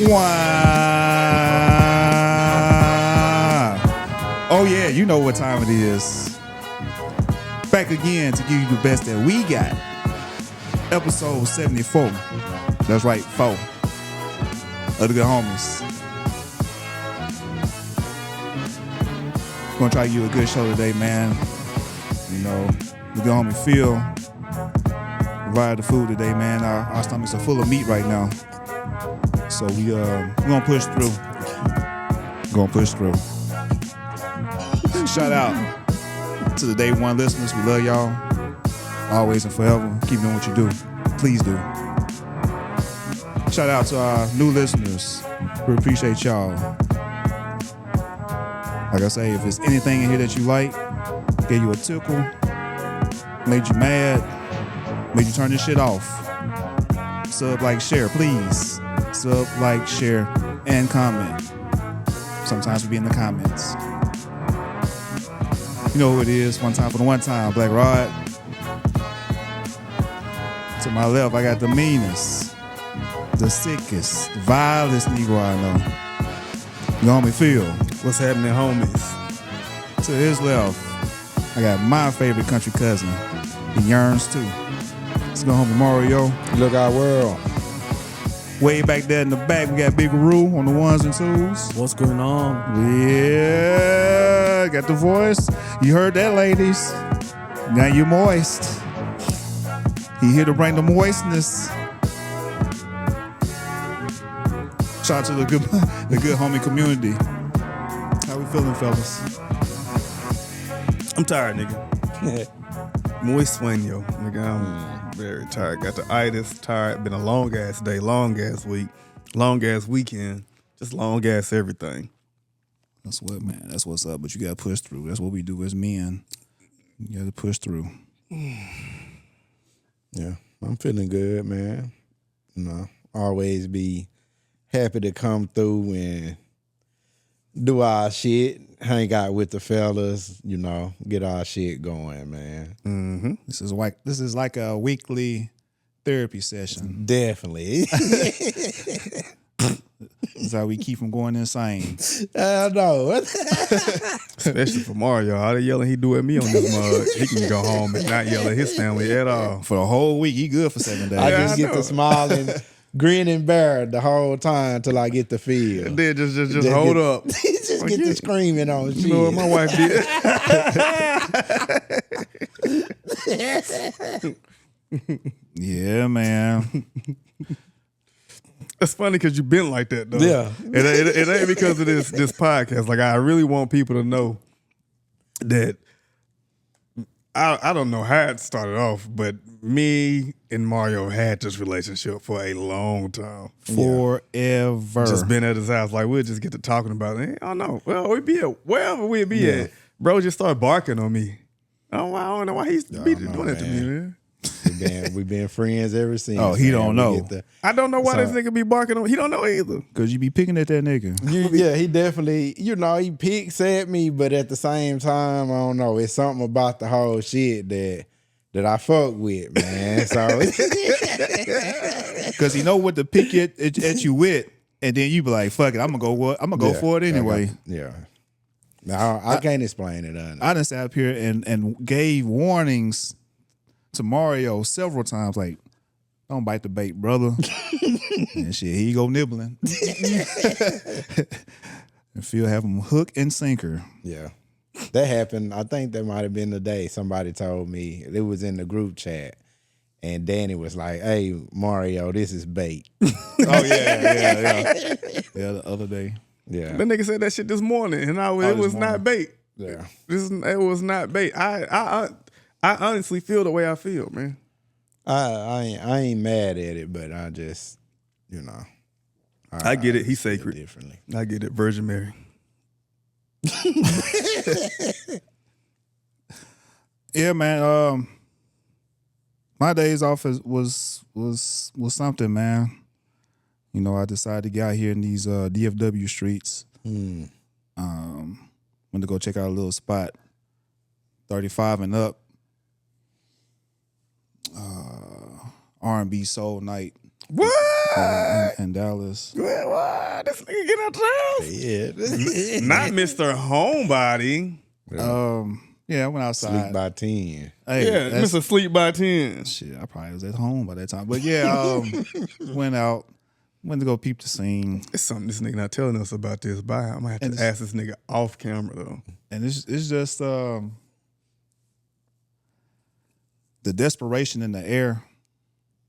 Wow. Oh, yeah, you know what time it is. Back again to give you the best that we got. Episode 74. That's right, 4. Of the Good Homies. Gonna try to give you a good show today, man. You know, the Good Homie Phil provided the food today, man. Our stomachs are full of meat right now. So we're gonna push through. Shout out to the day one listeners. We love y'all. Always and forever. Keep doing what you do. Please do. Shout out to our new listeners. We appreciate y'all. Like I say, if there's anything in here that you like, gave you a tickle, made you mad, made you turn this shit off, sub, like, share, please. Sub, like, share, and comment. Sometimes we be in the comments. You know who it is. One time for the one time. Black Rod. To my left, I got the meanest, the sickest, the vilest Negro I know. The homie Phil. What's happening, homies? To his left, I got my favorite country cousin. He yearns too. It's the homie Mario. Look our world. Way back there in the back, we got Big Roo on the ones and twos. What's going on? Yeah, got the voice. You heard that, ladies. Now you moist. He here to bring the moistness. Shout out to the good homie community. How we feeling, fellas? I'm tired, nigga. Muy sueño, nigga. I'm very tired. Got the itis, tired. Been a long ass day, long ass week, long ass weekend, just long ass everything. That's what, man. That's what's up. But you gotta push through. That's what we do as men. You gotta push through. Yeah, I'm feeling good, man. You know, always be happy to come through and do our shit, hang out with the fellas, you know, get our shit going, man. Mm-hmm. This is like a weekly therapy session. Definitely. That's how we keep from going insane. I know. Especially for Mario. All the yelling he do at me on this mug, he can go home and not yell at his family at all. For a whole week, he good for 7 days. I just get to smile and grin and bear the whole time till I get the feel. And then just hold up. Just get to screaming on shit. You know what my wife did? Yeah, man. It's funny because you've been like that, though. Yeah. It ain't because of this podcast. Like, I really want people to know that I don't know how it started off, but me and Mario had this relationship for a long time. Forever. Just been at his house. Like, we'll just get to talking about it. I don't know. Well, we'd be at wherever we'd be at. Bro just started barking on me. I don't know why he's doing that to me, man. We've been friends ever since. Oh, he don't know. I don't know why this nigga be barking on me. He don't know either. Because you be picking at that nigga. Yeah, he definitely, you know, he picks at me, but at the same time, I don't know. It's something about the whole shit that I fuck with, man. So because he know what to pick at you with, and then you be like, fuck it, I'm gonna go for it anyway. No, I can't explain it. I done sat up here and gave warnings to Mario several times, like, don't bite the bait, brother. And shit, he go nibbling. And Phil have him hook and sinker. Yeah. That happened. I think that might have been the day somebody told me. It was in the group chat. And Danny was like, hey, Mario, this is bait. Oh, yeah. Yeah, the other day. Yeah. That nigga said that shit this morning, and it was not bait. Yeah. It was not bait. I honestly feel the way I feel, man. I ain't mad at it, but I just, you know. I get it. He's sacred. Differently. I get it. Virgin Mary. Yeah, man. My days off was something, man. You know, I decided to get out here in these DFW streets. Went to go check out a little spot, 35 and up. R&B soul night. What? in Dallas. What? This nigga get out the house? Yeah. Not Mr. Homebody. Yeah, I went outside. Sleep by 10. Hey, Yeah, Mr. Sleep by 10. shit, I probably was at home by that time. But yeah, went out, went to go peep the scene. It's something this nigga not telling us about this. But I'm gonna have to ask this nigga off camera though. And it's just the desperation in the air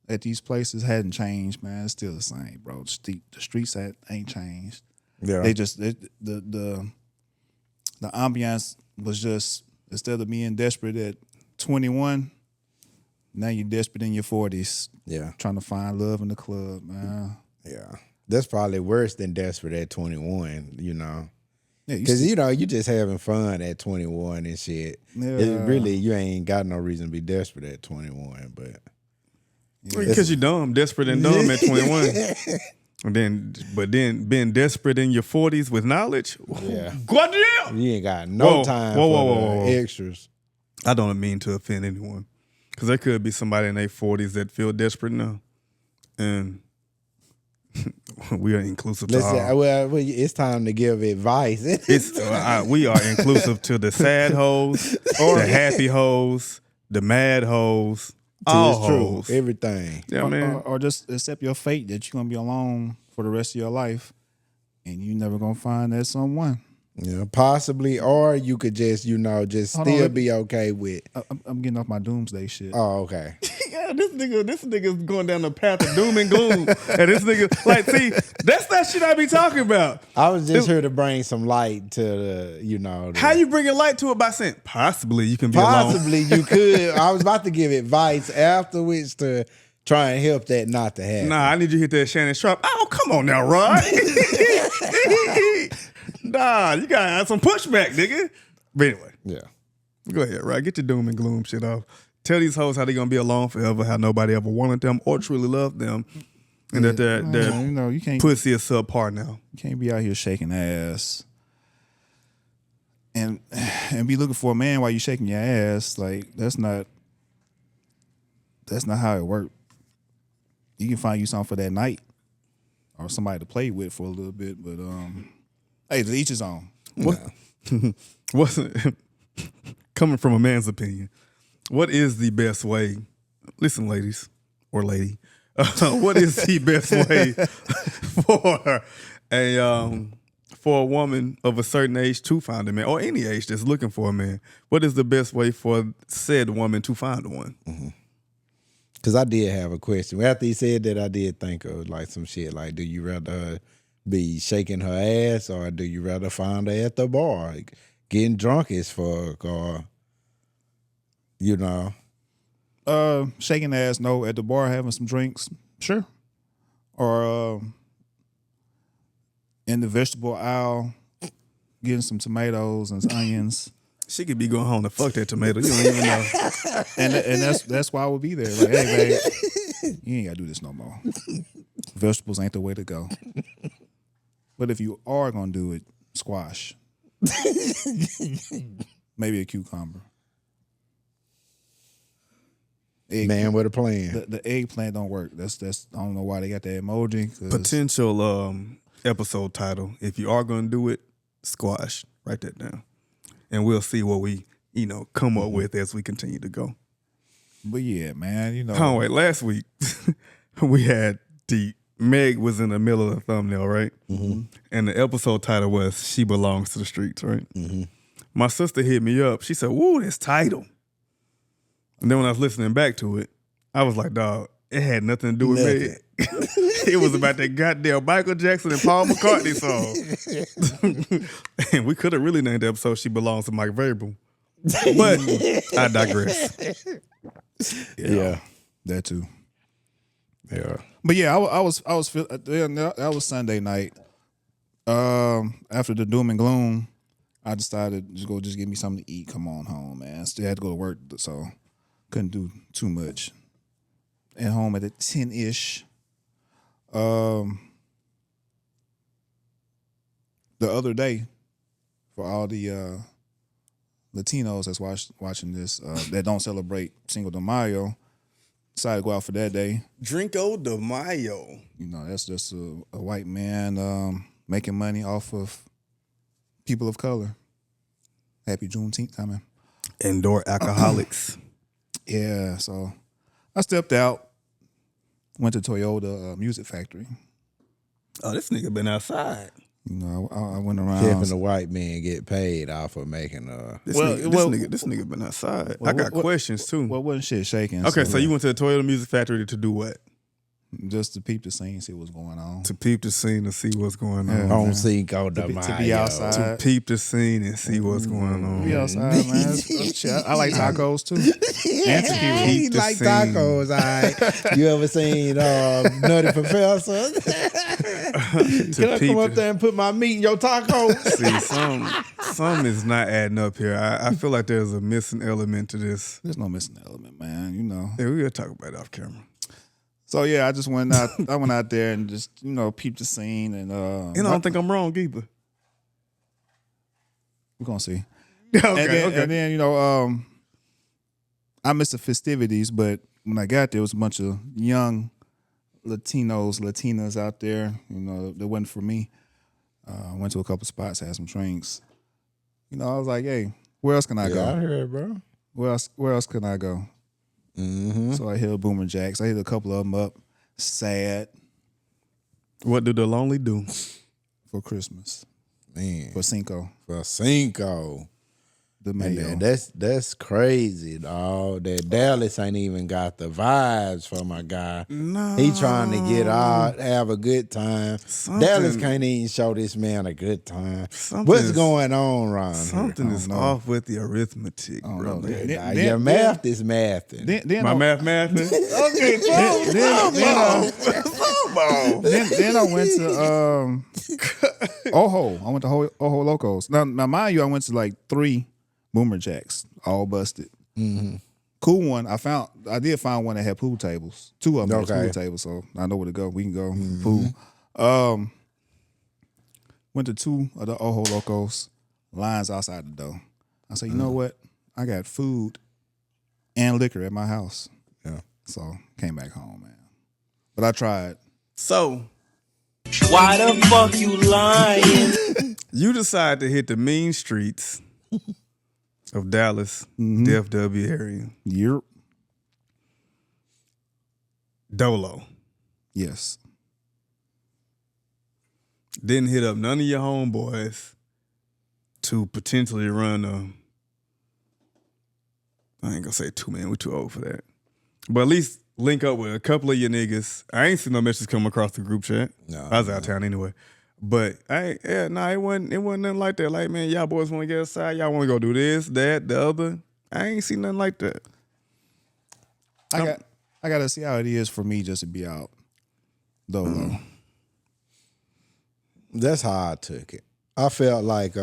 at these places hadn't changed, man. It's still the same, bro. The streets ain't changed. Yeah. They just the ambiance was just, instead of being desperate at 21, now you're desperate in your 40s. Yeah. Trying to find love in the club, man. Yeah. That's probably worse than desperate at 21, you know. Yeah, Because, you know, you just having fun at 21 and shit. Yeah. Really, you ain't got no reason to be desperate at 21, but... Because you're dumb, desperate and dumb at 21. But then being desperate in your 40s with knowledge. Yeah. Goddamn! You ain't got no time for the extras. I don't mean to offend anyone. Because there could be somebody in their 40s that feel desperate now. And we are inclusive to all. Well, it's time to give advice. We are inclusive to the sad hoes, the happy hoes, the mad hoes, all hoes. Everything. Yeah, man. Or just accept your fate that you're going to be alone for the rest of your life and you never going to find that someone. Yeah, possibly. Or you could just, you know, still be okay with... I'm getting off my doomsday shit. Oh, okay. Yeah, this nigga's going down the path of doom and gloom. And this nigga, like, see, that's that shit I be talking about. I was just here to bring some light to the, you know. How you bringing light to it? By saying, possibly you can be alone. Possibly you could. I was about to give advice afterwards to try and help that not to happen. Nah, I need you to hit that Shannon Sharp. Oh, come on now, Rod. Nah, you gotta have some pushback, nigga. But anyway. Yeah. Go ahead, Rod. Get your doom and gloom shit off. Tell these hoes how they gonna be alone forever, how nobody ever wanted them or truly loved them. And that their you know, you can't, pussy is subpar now. you can't be out here shaking ass and be looking for a man while you shaking your ass. Like, that's not how it works. You can find you something for that night or somebody to play with for a little bit, but hey, to each his own. What's coming from a man's opinion? What is the best way? Listen, ladies or lady, what is the best way for a woman of a certain age to find a man, or any age that's looking for a man? What is the best way for said woman to find one? Because I did have a question. After he said that, I did think of like some shit. Like, do you rather be shaking her ass, or do you rather find her at the bar, like, getting drunk as fuck, or, you know? Shaking ass, no. At the bar having some drinks, sure. Or in the vegetable aisle getting some tomatoes and onions. She could be going home to fuck that tomato. You don't even know. And that's why I would be there. Like, hey, babe, you ain't got to do this no more. Vegetables ain't the way to go. But if you are going to do it, squash. Maybe a cucumber. Man with a plan. The eggplant don't work. That's I don't know why they got that emoji. Potential episode title. If you are going to do it, squash. Write that down. And we'll see what we, come up with as we continue to go. But yeah, man, Oh, wait, last week we had Meg was in the middle of the thumbnail, right? Mm-hmm. And the episode title was She Belongs to the Streets, right? Mm-hmm. My sister hit me up. She said, "Woo, this title." And then when I was listening back to it, I was like, dog, it had nothing to do with Meg. It was about that goddamn Michael Jackson and Paul McCartney song. And we could have really named the episode She Belongs to Mike Variable. But I digress. Yeah, that too. Yeah. But yeah, I was that was Sunday night. After the doom and gloom, I decided to just give me something to eat. Come on home, man. Still had to go to work, so couldn't do too much. At home at 10-ish. The other day, for all the Latinos that's watching this that don't celebrate Cinco de Mayo, decided to go out for that day. Drinko de Mayo. You know, that's just a white man making money off of people of color. Happy Juneteenth timing. Indoor alcoholics. Yeah, so I stepped out, went to Toyota Music Factory. Oh, this nigga been outside. You know, I went around. Helping the white man get paid off of making This nigga been outside. I got questions too. Well, wasn't shit shaking. Okay, so you went to the Toyota Music Factory to do what? Just to peep the scene, see what's going on. To peep the scene and see what's going on. on Cinco de Mayo. To be outside. To peep the scene and see what's going on. Be outside, man. That's shit. I like tacos too. And tequila. He like tacos, all right. You ever seen Nutty Professor? Can I come up there and put my meat in your taco? See, some is not adding up here. I feel like there's a missing element to this. There's no missing element, man. You know. Yeah, we gotta talk about it off camera. So yeah, I just went out. I went out there and just peeped the scene and. I don't think I'm wrong either. We're gonna see. Okay, and then I missed the festivities, but when I got there, it was a bunch of young Latinas out there. You know, that wasn't for me. Went to a couple spots, had some drinks. You know, I was like, hey, where else can I go? I heard, bro. Where else can I go? Mm-hmm. So I hit Boomer Jacks. I hit a couple of them up. Sad. What do the lonely do? For Christmas. Man. For Cinco. For Cinco. The Mayo. Man, that's crazy, dog. That Dallas ain't even got the vibes for my guy. No. He trying to get out, have a good time. Dallas can't even show this man a good time. What's going on, Ron? Something is off with the arithmetic, bro. Your math is mathing. My math mathing? Okay, then I went to Ojo. I went to Ojo Locos. Now, mind you, I went to like 3 Boomer Jacks, all busted. Mm-hmm. Cool one. I did find one that had pool tables. 2 of them had pool tables, so I know where to go. We can go pool. Went to 2 of the Ojo Locos. Lines outside the door. I said, you know what? I got food and liquor at my house. Yeah. So came back home, man. But I tried. So why the fuck you lying? You decide to hit the mean streets of Dallas, DFW area. Yep. Dolo. Yes. Didn't hit up none of your homeboys to potentially run I ain't gonna say 2, man. We're too old for that. But at least link up with a couple of your niggas. I ain't seen no messages come across the group chat. No, I was out of town anyway. But it wasn't nothing like that. Like, man, y'all boys want to get outside. Y'all want to go do this, that, the other. I ain't seen nothing like that. I gotta see how it is for me just to be out. Dolo. That's how I took it. I felt like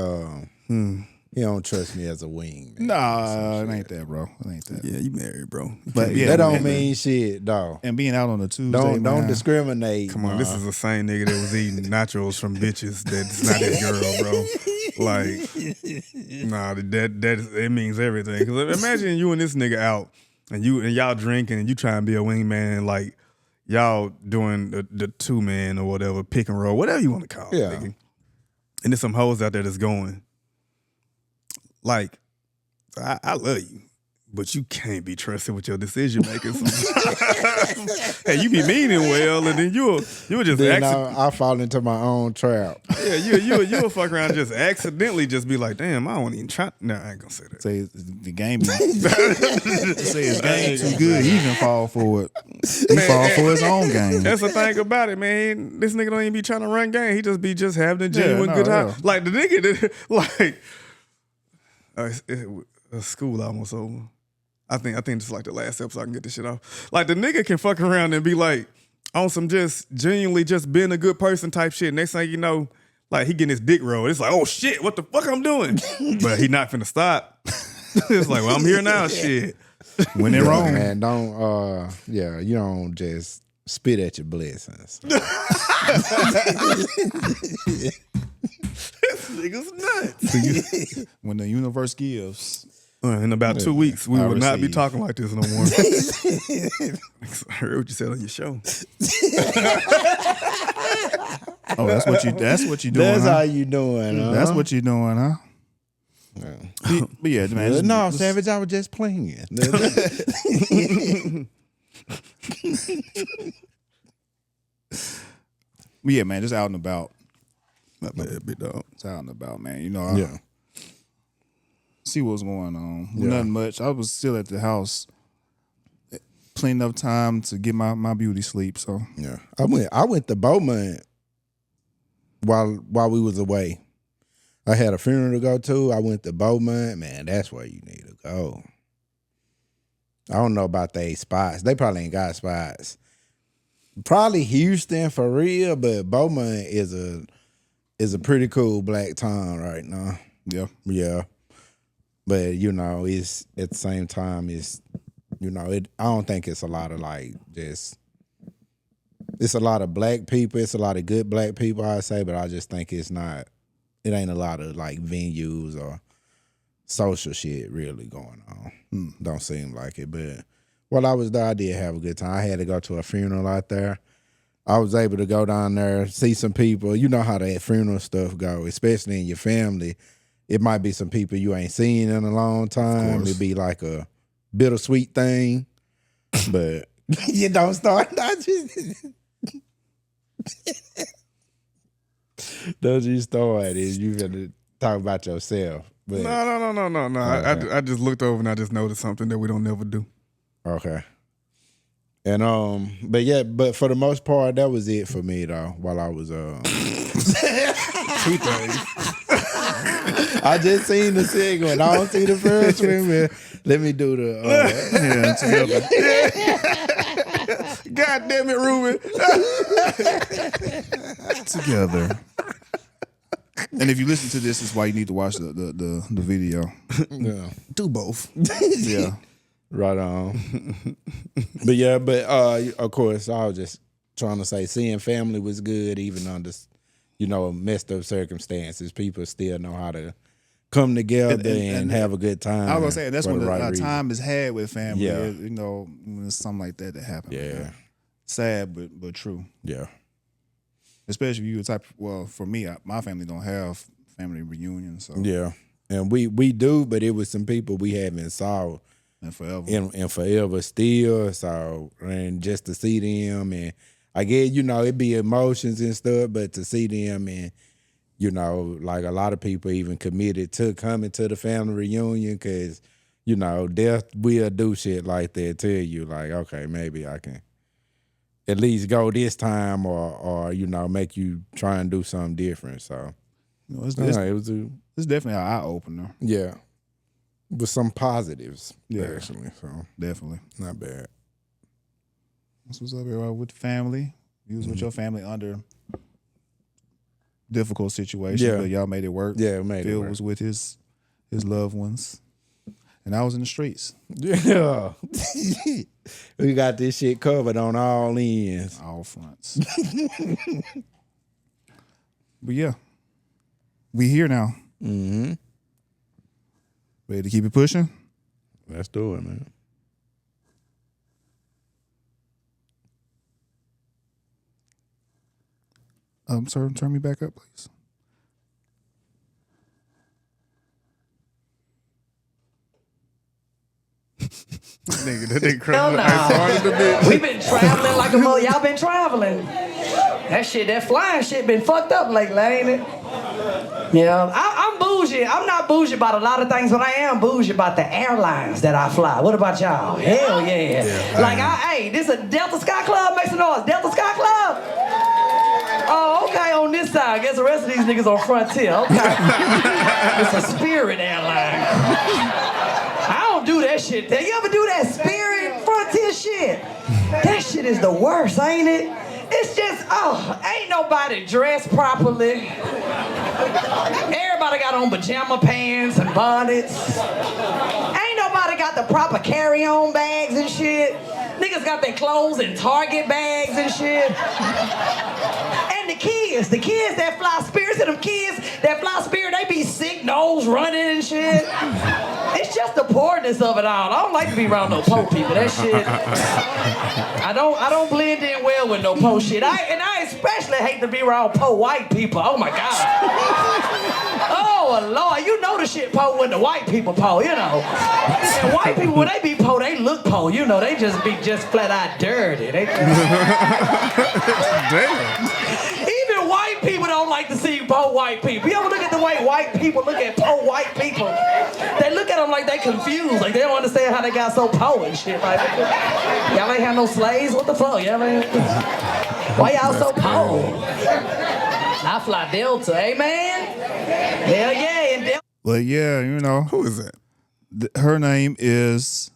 he don't trust me as a wing, man. Nah, it ain't that, bro. It ain't that. Yeah, you married, bro. But yeah, that don't mean shit, dog. And being out on a Tuesday, Don't discriminate. Come on, this is the same nigga that was eating nachos from bitches that's not his girl, bro. Like, nah, it means everything. Because imagine you and this nigga out and y'all drinking and you trying to be a wingman and like y'all doing the 2-man or whatever, pick and roll, whatever you want to call it, nigga. And there's some hoes out there that's going. Like, I love you, but you can't be trusted with your decision making. Hey, you be meaning well, and then you'll just then I fall into my own trap. Yeah, you'll fuck around and just accidentally just be like, damn, I don't even try. No, I ain't gonna say that. Say the game. Say his game too good. He even fall for it. He fall for his own game. That's the thing about it, man. This nigga don't even be trying to run game. He just be just having a genuine good time. Yeah. Like the nigga, like. School almost over. I think this is like the last episode I can get this shit off. Like the nigga can fuck around and be like on some just genuinely just being a good person type shit. Next thing you know, like he getting his dick rolled. It's like, oh shit, what the fuck I'm doing? But he not finna stop. It's like, well, I'm here now, shit. When they're wrong, man, you don't just spit at your blessings. This nigga's nuts. When the universe gives, In about 2 weeks, we I will not be receive. talking like this no more. I heard what you said on your show. Oh, that's what you doing. That's huh? how you doing, huh? That's what you doing, huh? But yeah, man. No, Savage, I was just playing. But yeah, man, just out and about. Not bad, big dog. It's out and about, man. You know, Yeah. see what's going on. Yeah. Nothing much. I was still at the house. Plenty of time to get my beauty sleep. So Yeah. I went to Beaumont while we was away. I had a funeral to go to. I went to Beaumont. Man, that's where you need to go. I don't know about they spots. They probably ain't got spots. Probably Houston for real, but Beaumont is a pretty cool black town right now. yeah, Yeah. But it's at the same time I don't think it's a lot of like just it's a lot of black people, it's a lot of good black people, I say, but I just think it ain't a lot of like venues or social shit really going on. Don't seem like it. But while I was there, I did have a good time. I had to go to a funeral out there. I was able to go down there, see some people. You know how that funeral stuff go, especially in your family. It might be some people you ain't seen in a long time. It'd be like a bittersweet thing. But you don't start. Don't you start it. You gonna talk about yourself. But, No. I just looked over and I just noticed something that we don't never do. okay. And but for the most part, that was it for me though. While I was 2 things. I just seen the second one. I don't see the first one. Man. Let me do the together. God damn it, Ruben. Together. And if you listen to this, it's why you need to watch the video. Yeah. Do both. Yeah. Right on. but of course, I was just trying to say seeing family was good, even under messed up circumstances. People still know how to come together and have a good time. I was gonna say that's for when the right reason. time is had with family. Yeah. When it's something like that happens. Yeah. Sad but true. Yeah. Especially if you the type. Well, for me, my family don't have family reunions. So Yeah. And we do, but it was some people we haven't saw and forever. and forever still. So, and just to see them, and I guess it'd be emotions and stuff, but to see them and like a lot of people even committed to coming to the family reunion because death will do shit like that to you. Like, okay, maybe I can at least go this time, or make you try and do something different. So, It's it's definitely an eye opener. yeah, with some positives, Yeah. actually. So Definitely. not bad. That's what's up, everybody, with the family. You was with your family under difficult situations, Yeah. but y'all made it work. Yeah, it made it Phil work. was with his loved ones, and I was in the streets, Yeah, we got this shit covered on all ends. all fronts. But yeah, we here now. Mm-hmm. Ready to keep it pushing? Let's do it, man. Sir, turn me back up, please. Nigga Hell nah. We been traveling like a mother. Y'all been traveling. That flying shit been fucked up lately, ain't it? Yeah, I'm bougie. I'm not bougie about a lot of things, but I am bougie about the airlines that I fly. What about y'all? Hell yeah. Hey, this a Delta Sky Club? Make some noise. Delta Sky Club? Oh, okay, on this side. I guess the rest of these niggas on Frontier. Okay. It's a Spirit Airline. I don't do that shit. You ever do that Spirit Frontier shit? That shit is the worst, ain't it? It's just, ain't nobody dressed properly. Everybody got on pajama pants and bonnets. Ain't nobody got the proper carry-on bags and shit. Niggas got their clothes in Target bags and shit. And the kids that fly Spirit, see them kids that fly Spirit, they be sick, nose running and shit. It's It's just the poorness of it all. I don't like to be around no poor people. That shit. I don't blend in well with no poor shit. I especially hate to be around poor white people. Oh my God. Oh Lord, you know the shit poor when the white people poor, you know. And white people when they be poor, they look poor, you know. They just be flat out dirty. They Damn. Even white people don't like to see poor white people. You ever look at the way white people look at poor white people? They look at them like they confused, like they don't understand how they got so poor and shit. Like, y'all ain't have no slaves? What the fuck? Y'all ain't... Why y'all so poor? I fly Delta, amen? Hell yeah, and Delta. But yeah, you know, Who is that? her name is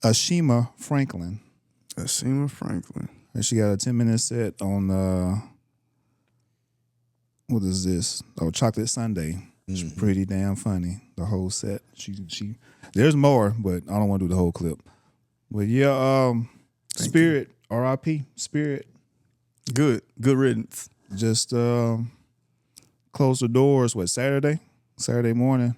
Ashima Franklin. Ashima Franklin. And she got a 10-minute set on, what is this? Oh, Chocolate Sundae. It's pretty damn funny, the whole set. She there's more, but I don't want to do the whole clip. But yeah, Spirit, R.I.P. Spirit. Good riddance. Just closed the doors, Saturday morning.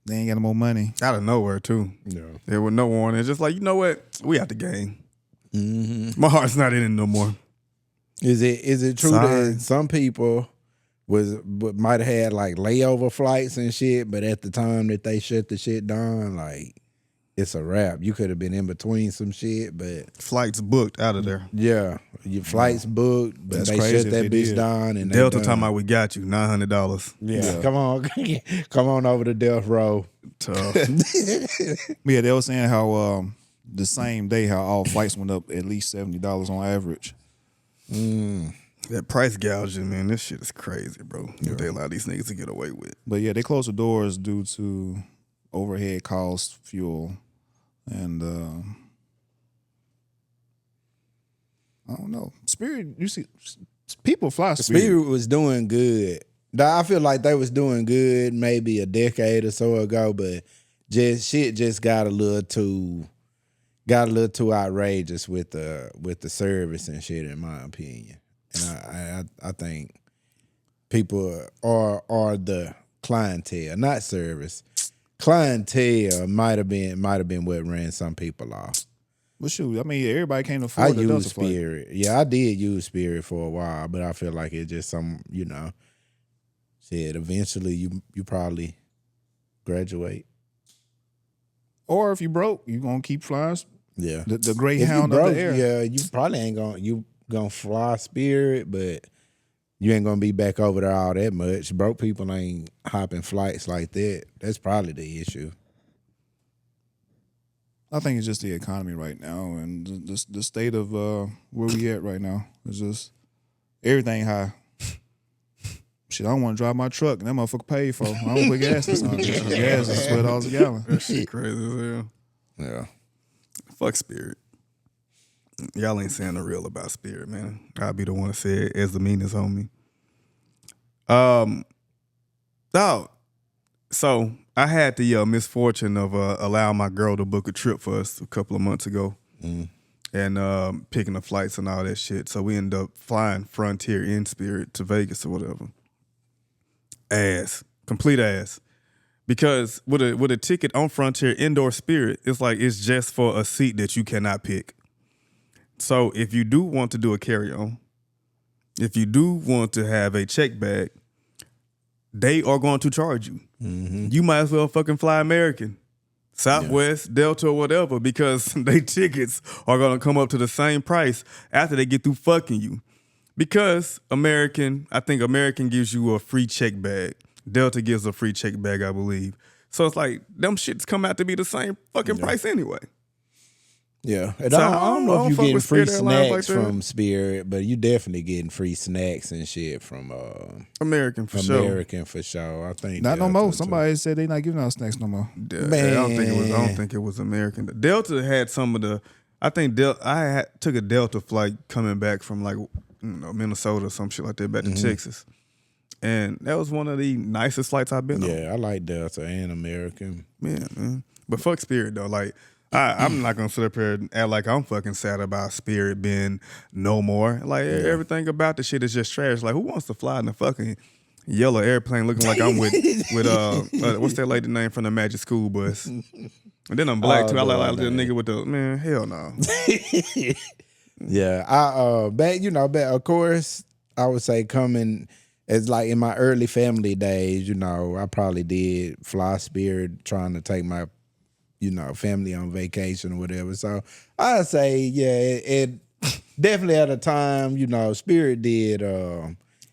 They ain't got no more money. Out of nowhere, too. Yeah. There was no warning. It's just like, you know what? We out the game. My heart's not in it no more. Is it true that some people might have had like layover flights and shit, but at the time that they shut the shit down, like it's a wrap. You could have been in between some shit, but Flights booked out of there. yeah, your flights booked, but That's they crazy shut if that they bitch did. down and Delta they talking done. about we got you, $900. Yeah, come on over to Death Row. Tough. Yeah, they were saying how the same day how all flights went up at least $70 on average. That price gouging, man, this shit is crazy, bro. What they allow these niggas to get away with. But yeah, they closed the doors due to overhead costs, fuel, and I don't know. Spirit, you see, people fly Spirit. Spirit was doing good. I feel like they was doing good maybe a decade or so ago, but shit got a little too outrageous with the service and shit, in my opinion. And I think people are the clientele, not service. Clientele might have been what ran some people off. Well, shoot, I mean, everybody can't I afford the used Delta flight. Spirit. Yeah, I did use Spirit for a while, but I feel like it's just some, shit, eventually you probably graduate. Or if you broke, you gonna keep flying. Yeah. The If Greyhound you broke, of the air. yeah, you probably ain't gonna fly Spirit, but you ain't gonna be back over there all that much. Broke people ain't hopping flights like that. That's probably the issue. I think it's just the economy right now and the state of where we at right now. It's just everything high. Shit, I don't want to drive my truck and that motherfucker paid for. I don't put gas in it. Gas is $12 a gallon. That shit crazy as hell. Yeah. Fuck Spirit. Y'all ain't saying the real about Spirit, man. I'll be the one to say it as the meanest homie. So I had the misfortune of allowing my girl to book a trip for us a couple of months ago, and picking the flights and all that shit. So we ended up flying Frontier in Spirit to Vegas or whatever. Complete ass. Because with a ticket on Frontier Indoor Spirit, it's just for a seat that you cannot pick. So if you do want to do a carry-on, if you do want to have a check bag, they are going to charge you. You might as well fucking fly American, Southwest, Delta, or whatever, because they tickets are going to come up to the same price after they get through fucking you. Because I think American gives you a free check bag. Delta gives a free check bag, I believe. So it's like, them shits come out to be the same fucking price anyway. Yeah. And So I don't know if fuck you're getting with free Spirit Airlines like snacks that. from Spirit, but you definitely getting free snacks and shit from American for sure. American for sure. I think Not no Delta more. too. Somebody said they not giving out snacks no more. I don't think it was American. Delta had some of the. I think took a Delta flight coming back from like Minnesota or some shit like that back to Texas, and that was one of the nicest flights I've been on. Yeah, I like Delta and American. Yeah, man. But fuck Spirit though. Like I'm not gonna sit up here and act like I'm fucking sad about Spirit being no more. Like everything about the shit is just trash. Like who wants to fly in the fucking yellow airplane looking like I'm with what's that lady name from the Magic School Bus? And then I'm black too. I like the nigga with the man. Hell no. Yeah, back of course I would say coming as like in my early family days, I probably did fly Spirit trying to take my family on vacation or whatever. So I'd say it definitely at a time Spirit did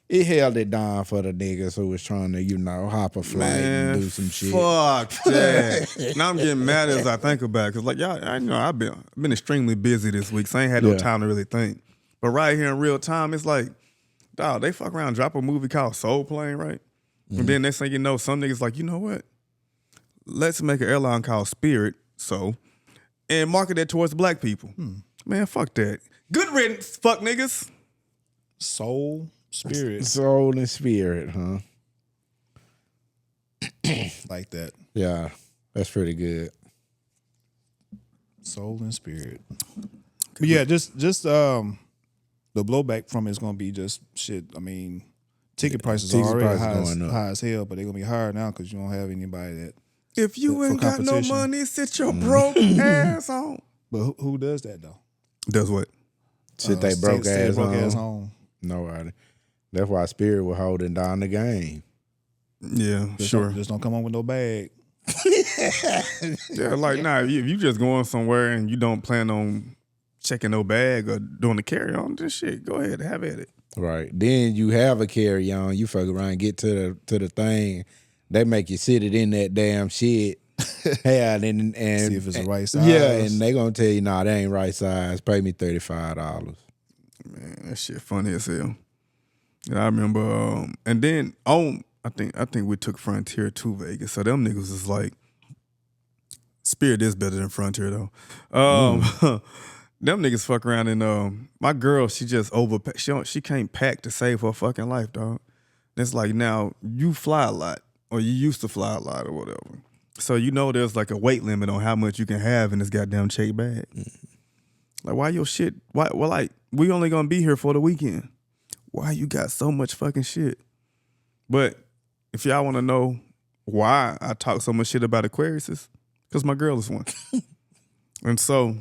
it held it down for the niggas who was trying to hop a flight and do some shit. Fuck that. Now I'm getting mad as I think about it because like y'all, I know I've been extremely busy this week, so I ain't had no time to really think. But right here in real time, it's like, dog, they fuck around, drop a movie called Soul Plane, right? Mm-hmm. And then next thing you know, some niggas like, you know what? Let's make an airline called Spirit, and market that towards black people. Man, fuck that. Good riddance, fuck niggas. Soul Spirit. Soul and Spirit, huh? Like that. Yeah, that's pretty good. Soul and Spirit. But yeah, just the blowback from it's gonna be just shit. I mean, ticket prices are already high as hell, but they're gonna be higher now because you don't have anybody that. If you ain't got no money, sit your broke ass on. But who does that though? Does what? Sit they broke ass on. Nobody. That's why Spirit was holding down the game. Yeah, just don't come on with no bag. Yeah, like if you just going somewhere and you don't plan on checking no bag or doing the carry on, just shit, go ahead, have at it. Right. Then you have a carry on, you fuck around, get to the thing. They make you sit it in that damn shit. And see if it's the right size. Yeah, and they gonna tell you, nah, that ain't right size. Pay me $35. Man, that shit funny as hell. Yeah, I remember. And then I think we took Frontier to Vegas. So them niggas was like, Spirit is better than Frontier though. Them niggas fuck around and my girl, she just she can't pack to save her fucking life, dog. It's like now you fly a lot. Or you used to fly a lot or whatever. So there's like a weight limit on how much you can have in this goddamn check bag. Like why your shit, like we only gonna be here for the weekend. Why you got so much fucking shit? But if y'all wanna know why I talk so much shit about Aquariuses, because my girl is one. And so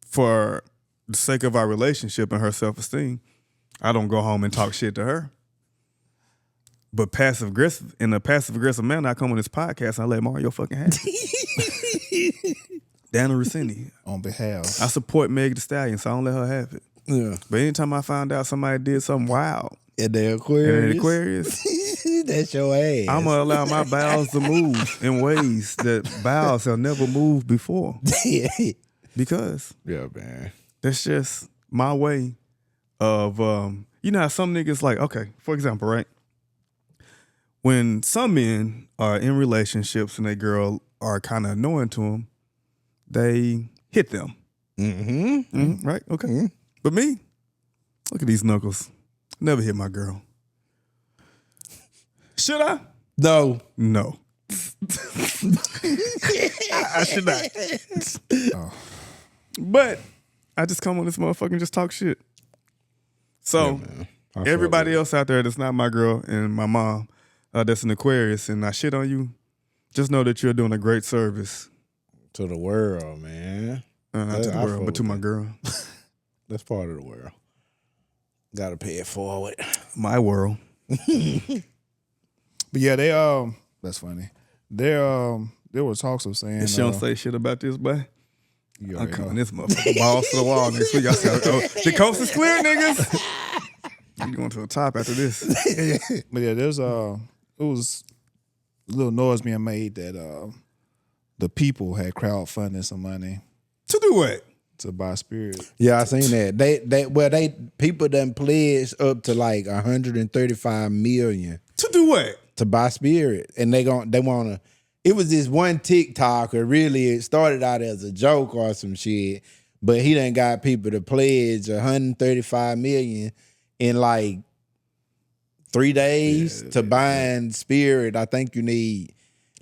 for the sake of our relationship and her self-esteem, I don't go home and talk shit to her. But in a passive aggressive manner, I come on this podcast and I let Mario fucking have it. Daniel Rossini. On behalf. I support Meg Thee Stallion, so I don't let her have it. Yeah. But anytime I find out somebody did something wild in the Aquarius, that's your ass. I'm going to allow my bowels to move in ways that bowels have never moved before. Because man, that's just my way of, how some niggas like, okay, for example, right? When some men are in relationships and their girl are kind of annoying to them, they hit them. Mm-hmm. Right? Okay. Mm-hmm. But me, look at these knuckles. Never hit my girl. Should I? No. I should not. But I just come on this motherfucker and just talk shit. So everybody else out there that's not my girl and my mom, that's an Aquarius, and I shit on you, just know that you're doing a great service. To the world, man. Not to the world, but to my girl. That's part of the world. Gotta pay it forward. My world. But yeah, that's funny. There were talks of saying... And she don't say shit about this, boy. I'm coming this motherfucker balls to the wall next week. The coast is clear, niggas. I'm going to the top after this. But yeah, it was a little noise being made that the people had crowdfunded some money. To do what? To buy Spirit. Yeah, I seen that. People done pledged up to like $135 million. To do what? To buy Spirit. And they wanna. It was this one TikToker, really, it started out as a joke or some shit, but he done got people to pledge $135 million in like 3 days to buying Spirit. I think you need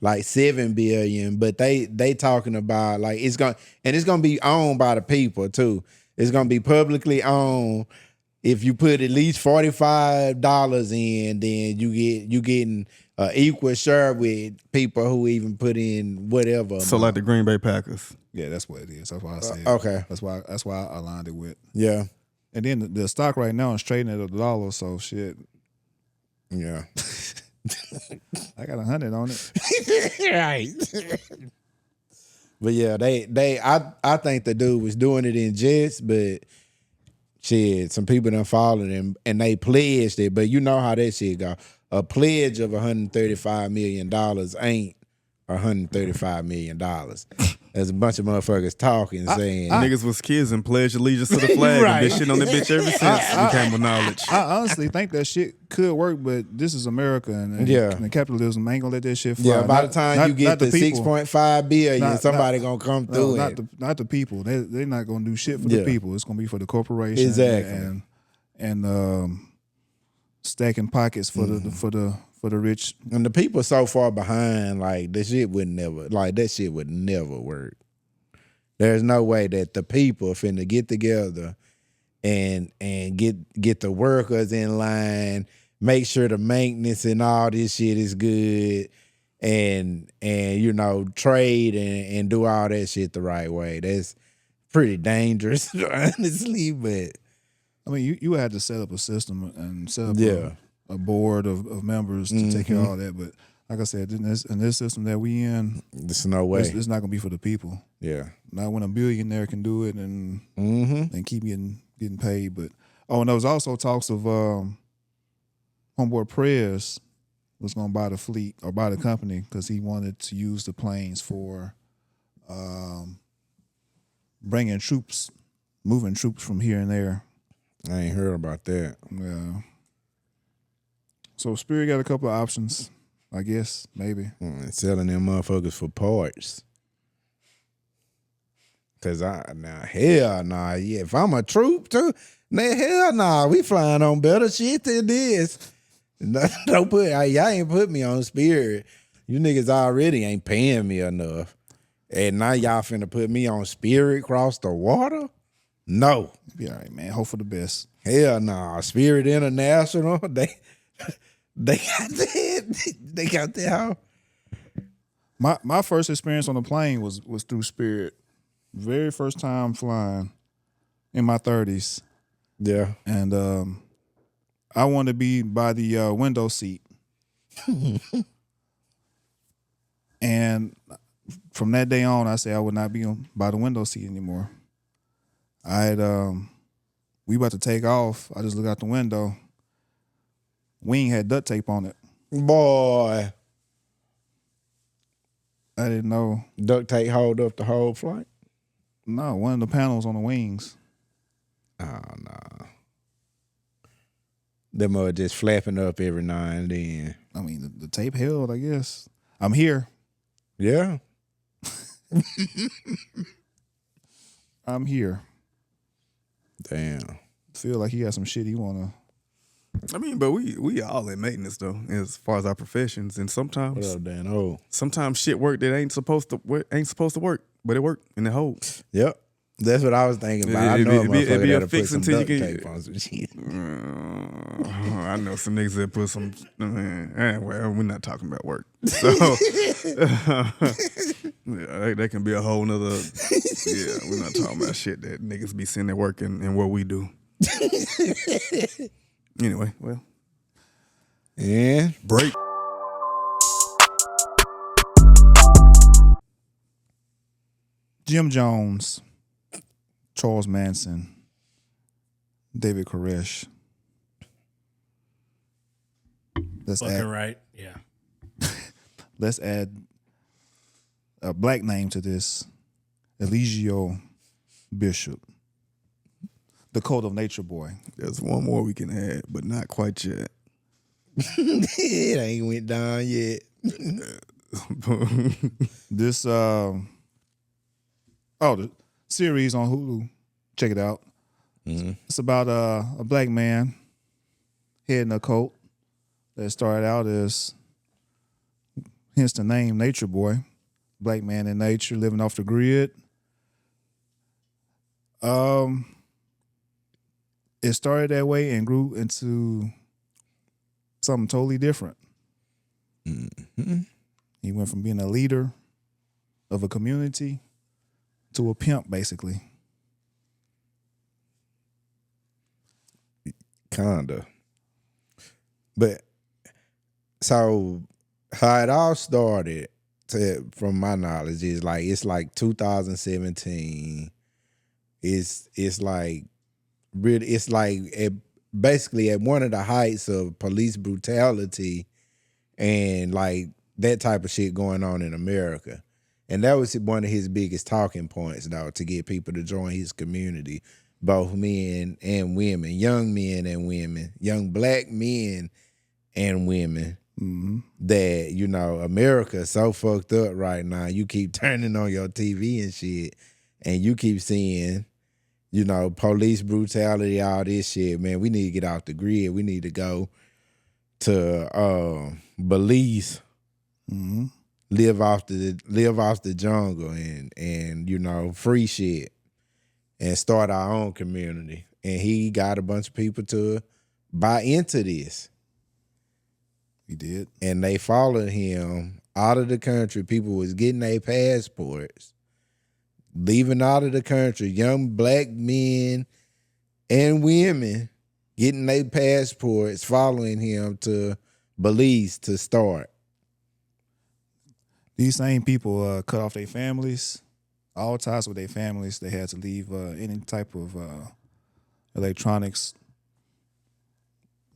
like $7 billion, but they talking about like it's gonna be owned by the people too. It's gonna be publicly owned. if you put at least $45 in, then you getting equal share with people who even put in whatever. So like the Green Bay Packers. Yeah, that's what it is. That's why I said. Okay. That's why I aligned it with. Yeah. And then the stock right now is trading at $1, so shit. Yeah. I got 100 on it. Right. But yeah, I think the dude was doing it in jest, but shit, some people done followed him and they pledged it. But you know how that shit go. A pledge of $135 million ain't $135 million. There's a bunch of motherfuckers talking, saying Niggas was kids and pledged allegiance to the flag Right. and been shit on that bitch ever since it became with knowledge. I honestly think that shit could work, but this is America and Yeah. and capitalism ain't gonna let that shit fly. yeah, by the Not- time not- you get not the people. 6.5 billion, Not- somebody not- gonna come No, through not it. not the people. They're not gonna do shit for Yeah. the people. It's gonna be for the corporation. Exactly. And stacking pockets for the rich. And the people so far behind, like that shit would never work. There's no way that the people finna get together and get the workers in line, make sure the maintenance and all this shit is good, and you know, trade and do all that shit the right way. That's pretty dangerous, honestly, but I mean, you had to set up a system and set up Yeah. a board of members to take care of all that. But like I said, in this system that we in, there's no way. it's not gonna be for the people. Yeah. Not when a billionaire can do it and keep getting paid. But and there was also talks of Homeboy Prez was gonna buy the fleet or buy the company because he wanted to use the planes for bringing troops, moving troops from here and there. I ain't heard about that. Yeah. So Spirit got a couple of options, I guess, maybe. Selling them motherfuckers for parts. Cause hell nah, yeah. If I'm a troop too, then hell nah, we flying on better shit than this. Don't put y'all ain't put me on Spirit. You niggas already ain't paying me enough. And now y'all finna put me on Spirit cross the water? No. Be all right, man. Hope for the best. Hell nah. Spirit International, they got that. They got that. My first experience on the plane was through Spirit. Very first time flying in my 30s. Yeah. And I wanted to be by the window seat. And from that day on, I said I would not be by the window seat anymore. I had we about to take off. I just looked out the window. Wing had duct tape on it. Boy. I didn't know. Duct tape hold up the whole flight? No, one of the panels on the wings. Oh, no. Them are just flapping up every now and then. I mean, the tape held, I guess. I'm here. Yeah. I'm here. Damn. Feel like he got some shit he wanna. I mean, but we all in maintenance though, as far as our professions, and What sometimes up, Dan? Oh. sometimes shit work that ain't supposed to work, but it worked and it holds. Yep. That's what I was thinking about. I It'd know a be a motherfucker that'll put fix some until you duct can- tape on some shit. I know some niggas that put some. Well, we're not talking about work, so yeah, that can be a whole nother. Yeah, we're not talking about shit that niggas be sitting there working and what we do. Anyway, well, Yeah. break. Jim Jones, Charles Manson, David Koresh. Fucking right. Yeah. Let's add a black name to this. Eligio Bishop. The Code of Nature Boy. There's one more we can add, but not quite yet. It ain't went down yet. This the series on Hulu. Check it out. It's about a black man heading a cult that started out as, hence the name Nature Boy. Black man in nature, living off the grid. It's it started that way and grew into something totally different. Mm-hmm. He went from being a leader of a community to a pimp, basically. Kinda. But so how it all started, from my knowledge, is like it's like 2017. It's like really, it's like basically at one of the heights of police brutality and like that type of shit going on in America. And that was one of his biggest talking points, though, to get people to join his community, both men and women, young men and women, young black men and women. Mm-hmm. That, you know, America is so fucked up right now. You keep turning on your TV and shit, and you keep seeing, you know, police brutality, all this shit. Man, we need to get off the grid. We need to go to Belize, Mm-hmm. live off the jungle, and you know, free shit, and start our own community. And he got a bunch of people to buy into this. He did. And they followed him out of the country. People was getting their passports, leaving out of the country. Young black men and women getting their passports, following him to Belize to start. These same people cut off their families, all ties with their families. They had to leave any type of electronics.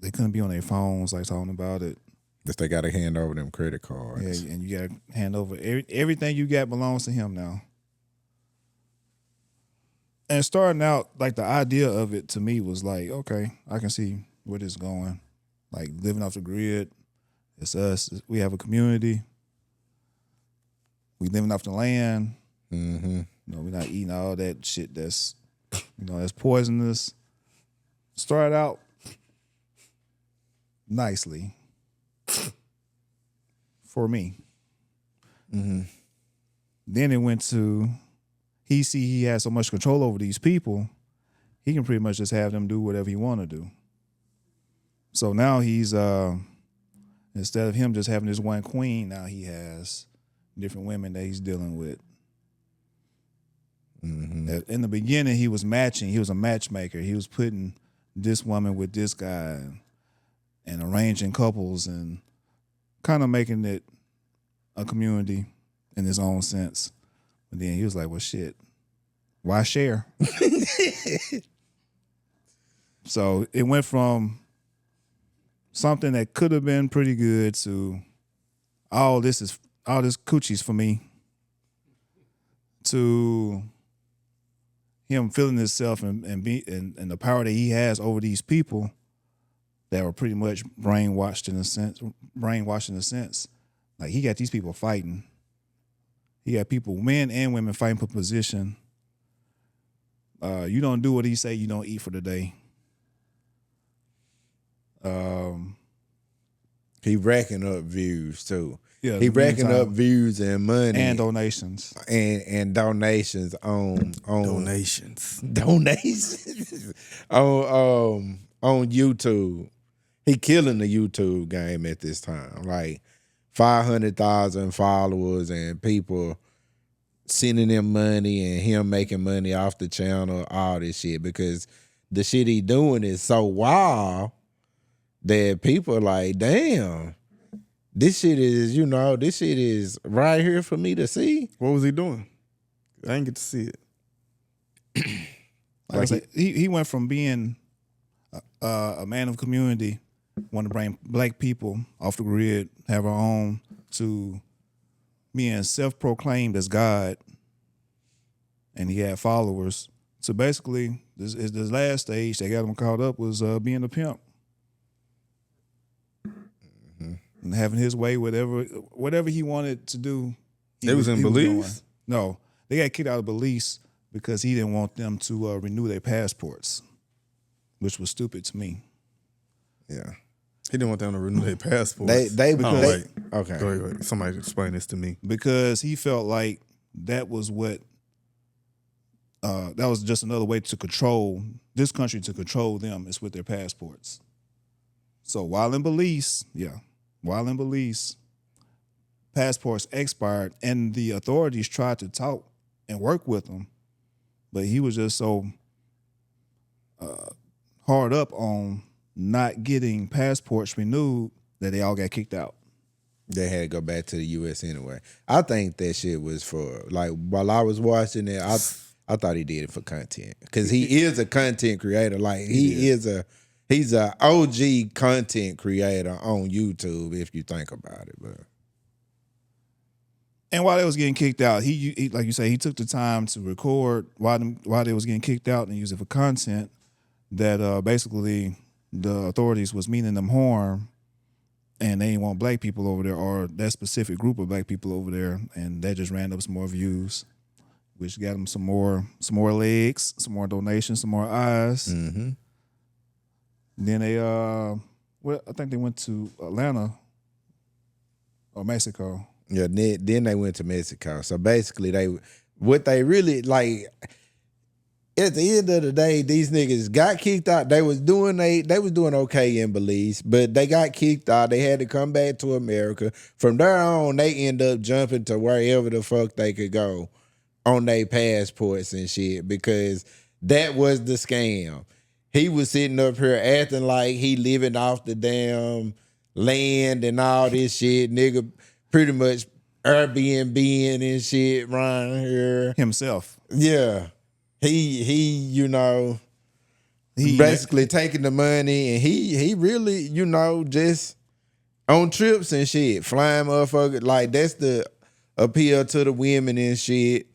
They couldn't be on their phones, like talking about it. Just they got to hand over them credit cards. Yeah, and you got to hand over everything you got belongs to him now. And starting out, like the idea of it to me was like, okay, I can see where this is going. Like living off the grid, it's us. We have a community. We living off the land. Mm-hmm. You know, we're not eating all that shit that's, that's poisonous. Started out nicely for me. Mm-hmm. Then it went to, he has so much control over these people, he can pretty much just have them do whatever he want to do. So now he's, instead of him just having this one queen, now he has different women that he's dealing with. Mm-hmm. In the beginning, he was matching. He was a matchmaker. He was putting this woman with this guy and arranging couples and kind of making it a community in his own sense. But then he was like, well, shit, why share? So it went from something that could have been pretty good to all this coochie's for me, to him feeling himself and the power that he has over these people that were pretty much brainwashed in a sense. Like he got these people fighting. He got people, men and women, fighting for position. You don't do what he say, you don't eat for the day. He racking up views too. Yeah, he racking up views and money and donations and donations on Donations on YouTube. He killing the YouTube game at this time. Like 500,000 followers and people sending him money and him making money off the channel, all this shit, because the shit he doing is so wild that people are like, damn, this shit is right here for me to see. What was he doing? I didn't get to see it. Like I said, he went from being a man of community, want to bring black people off the grid, have our own, to being self-proclaimed as God, and he had followers. So basically, this last stage that got him caught up was being a pimp. And having his way, whatever he wanted to do. It was in Belize? No, they got kicked out of Belize because he didn't want them to renew their passports, which was stupid to me. Yeah, he didn't want them to renew their passports. Okay. Go ahead. Somebody explain this to me. Because he felt like that was what that was just another way to control this country to control them is with their passports. So while in Belize, passports expired, and the authorities tried to talk and work with him, but he was just so hard up on not getting passports renewed that they all got kicked out. They had to go back to the U.S. anyway. I think that shit was for, like, while I was watching it, I thought he did it for content. Because he is a content creator. Like, he's a OG content creator on YouTube, if you think about it. But And while they was getting kicked out, he like you say, he took the time to record while they was getting kicked out and use it for content that basically the authorities was meaning them harm, and they didn't want black people over there, or that specific group of black people over there, and that just ran up some more views, which got them some more legs, some more donations, some more eyes. mm-hmm. Then they I think they went to Atlanta or Mexico. Yeah, then they went to Mexico. So basically, what they really, like, at the end of the day, these niggas got kicked out. They was doing okay in Belize, but they got kicked out. They had to come back to America. From there on, they end up jumping to wherever the fuck they could go on their passports and shit, because that was the scam. He was sitting up here acting like he living off the damn land and all this shit, nigga. Pretty much Airbnb and shit around here Himself. Yeah. He basically taking the money, and he really, just on trips and shit, flying motherfucker. Like, that's the appeal to the women and shit.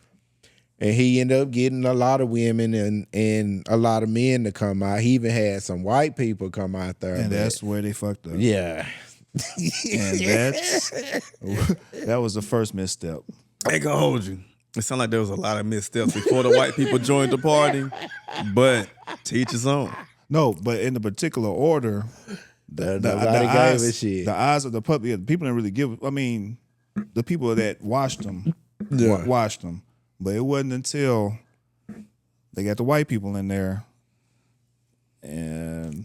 And he ended up getting a lot of women and a lot of men to come out. He even had some white people come out there. And that's where they fucked up. Yeah. And that was the first misstep. I ain't gonna hold you. It sounded like there was a lot of missteps before the white people joined the party, but to each his own. No, but in the particular order, the eyes of the public, the people didn't really give. I mean, the people that watched them, watched them, but it wasn't until they got the white people in there.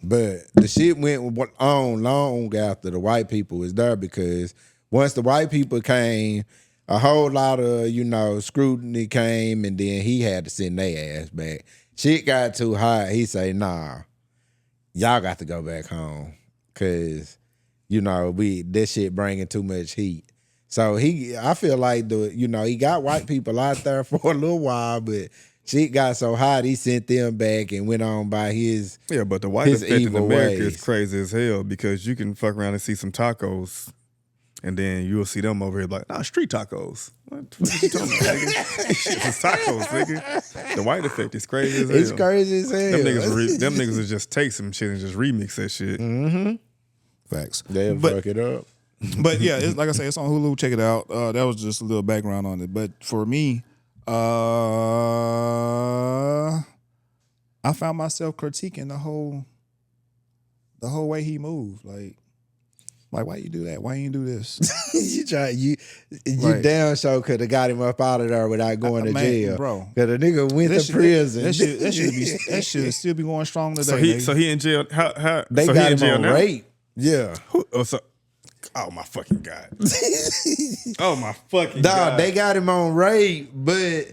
But the shit went on long after the white people was there, because once the white people came, a whole lot of, scrutiny came, and then he had to send their ass back. Shit got too hot. He say, nah, y'all got to go back home, because, this shit bringing too much heat. So I feel like he got white people out there for a little while, but shit got so hot, he sent them back and went on by his but the white effect in America ways. is crazy as hell, because you can fuck around and see some tacos, and then you'll see them over here like, street tacos. What the fuck you talking about, nigga? It's tacos, nigga. The white effect is crazy as hell. It's crazy as hell. Them niggas will just take some shit and just remix that shit. Mm-hmm. Facts. They'll fuck it up. But yeah, like I say, it's on Hulu. Check it out. That was just a little background on it. But for me, I found myself critiquing the whole way he moved. Like why you do that? Why you do this? you Right. damn sure could have got him up out of there without going to jail, bro. Because the nigga went to prison. That should still be going strong today. So he in jail. How they so got he in him jail on now? rape. Yeah. Oh my fucking God. Oh my fucking God. They got him on rape, but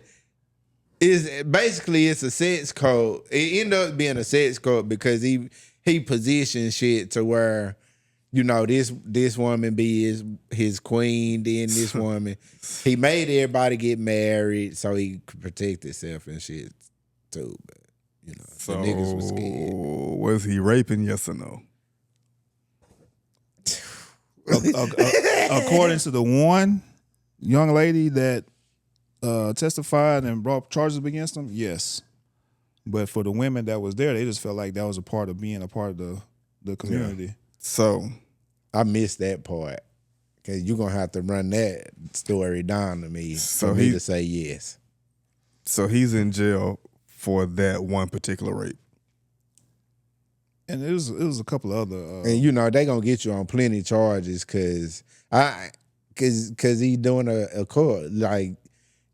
it's a sex code. It ended up being a sex code because he positioned shit to where, this woman be his queen, then this woman. He made everybody get married so he could protect himself and shit too. But So the niggas was scared. Was he raping, yes or no? According to the one young lady that testified and brought charges against him, yes. But for the women that was there, they just felt like that was a part of being a part of the community. Yeah. So I missed that part, because you're going to have to run that story down to me for me to say yes. So he's in jail for that one particular rape. And it was a couple of other. And they gonna get you on plenty charges because he doing a court, like,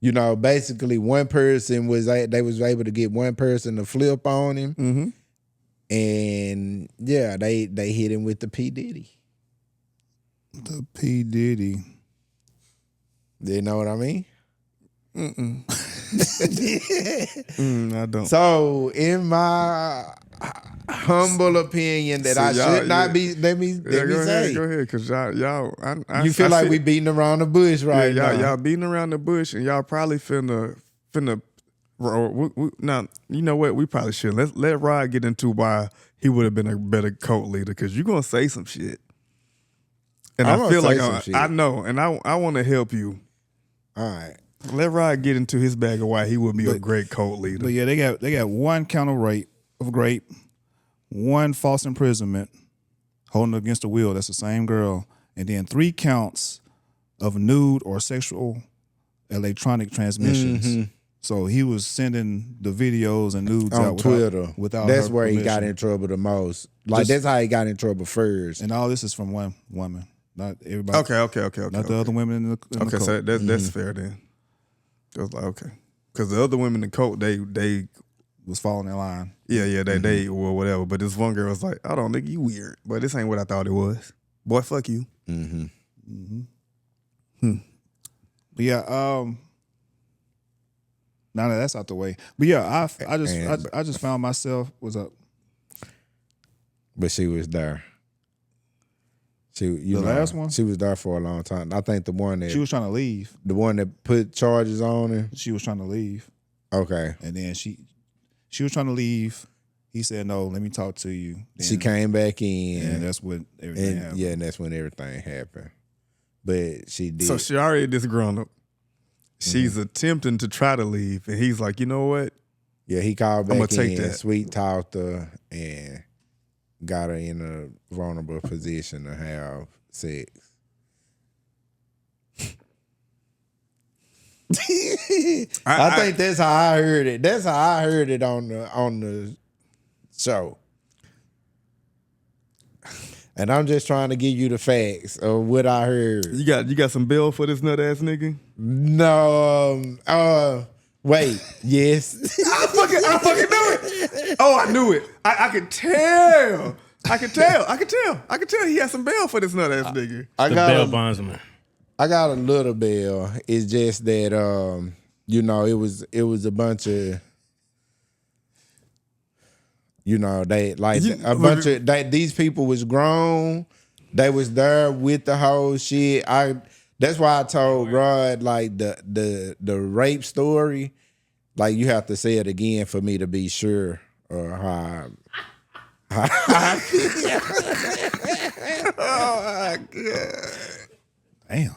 You know, basically one person they was able to get one person to flip on him. Mm-hmm. And yeah, they hit him with the P. Diddy. The P. Diddy. You know what I mean? I don't. So, in my humble opinion, that I should not be. Let me say. Go ahead, because y'all. You feel like we beating around the bush right now. Y'all beating around the bush, and y'all probably finna. Now, you know what? We probably should let Rod get into why he would have been a better cult leader, because you're gonna say some shit, and I feel like I know, and I want to help you. All right. Let Rod get into his bag of why he would be a great cult leader. But yeah, they got one count of rape, one false imprisonment, holding against the will. That's the same girl, and then 3 counts of nude or sexual electronic transmissions. Mm-hmm. So he was sending the videos and nudes on out Twitter. Without that's her where permission. He got in trouble the most. Like that's how he got in trouble first. And all this is from one woman, not everybody. Okay. Not the other women in the okay, cult. so that's fair then. I was like, okay, because the other women in the cult, they was falling in line. Yeah, they or whatever. But this one girl was like, "I don't think you weird, but this ain't what I thought it was. Boy, fuck you." Mm-hmm. Mm-hmm. But yeah, now that that's out the way. But yeah, I just found myself was up. But she was there. Last one? She was there for a long time. I think the one that she was trying to leave. The one that put charges on her. She was trying to leave. Okay. And then she was trying to leave. He said, "No, let me talk to you." Then, she came back in. And that's when everything happened. Yeah, and that's when everything happened. But she did. So she already disgruntled. She's attempting to try to leave. And he's like, you know what? Yeah, he called back I'm gonna take in, that. sweet talked her, and got her in a vulnerable position to have sex. I think that's how I heard it. That's how I heard it on the show. And I'm just trying to give you the facts of what I heard. You got some bill for this nut ass nigga? No. Wait. Yes. I fucking knew it. Oh, I knew it. I could tell. I could tell he had some bail for this nut ass nigga. The bail bondsman. I got a little bail. It's just that it was a bunch of these people was grown. They was there with the whole shit. That's why I told Rod like the rape story. Like you have to say it again for me to be sure how I feel. Oh my God. Damn.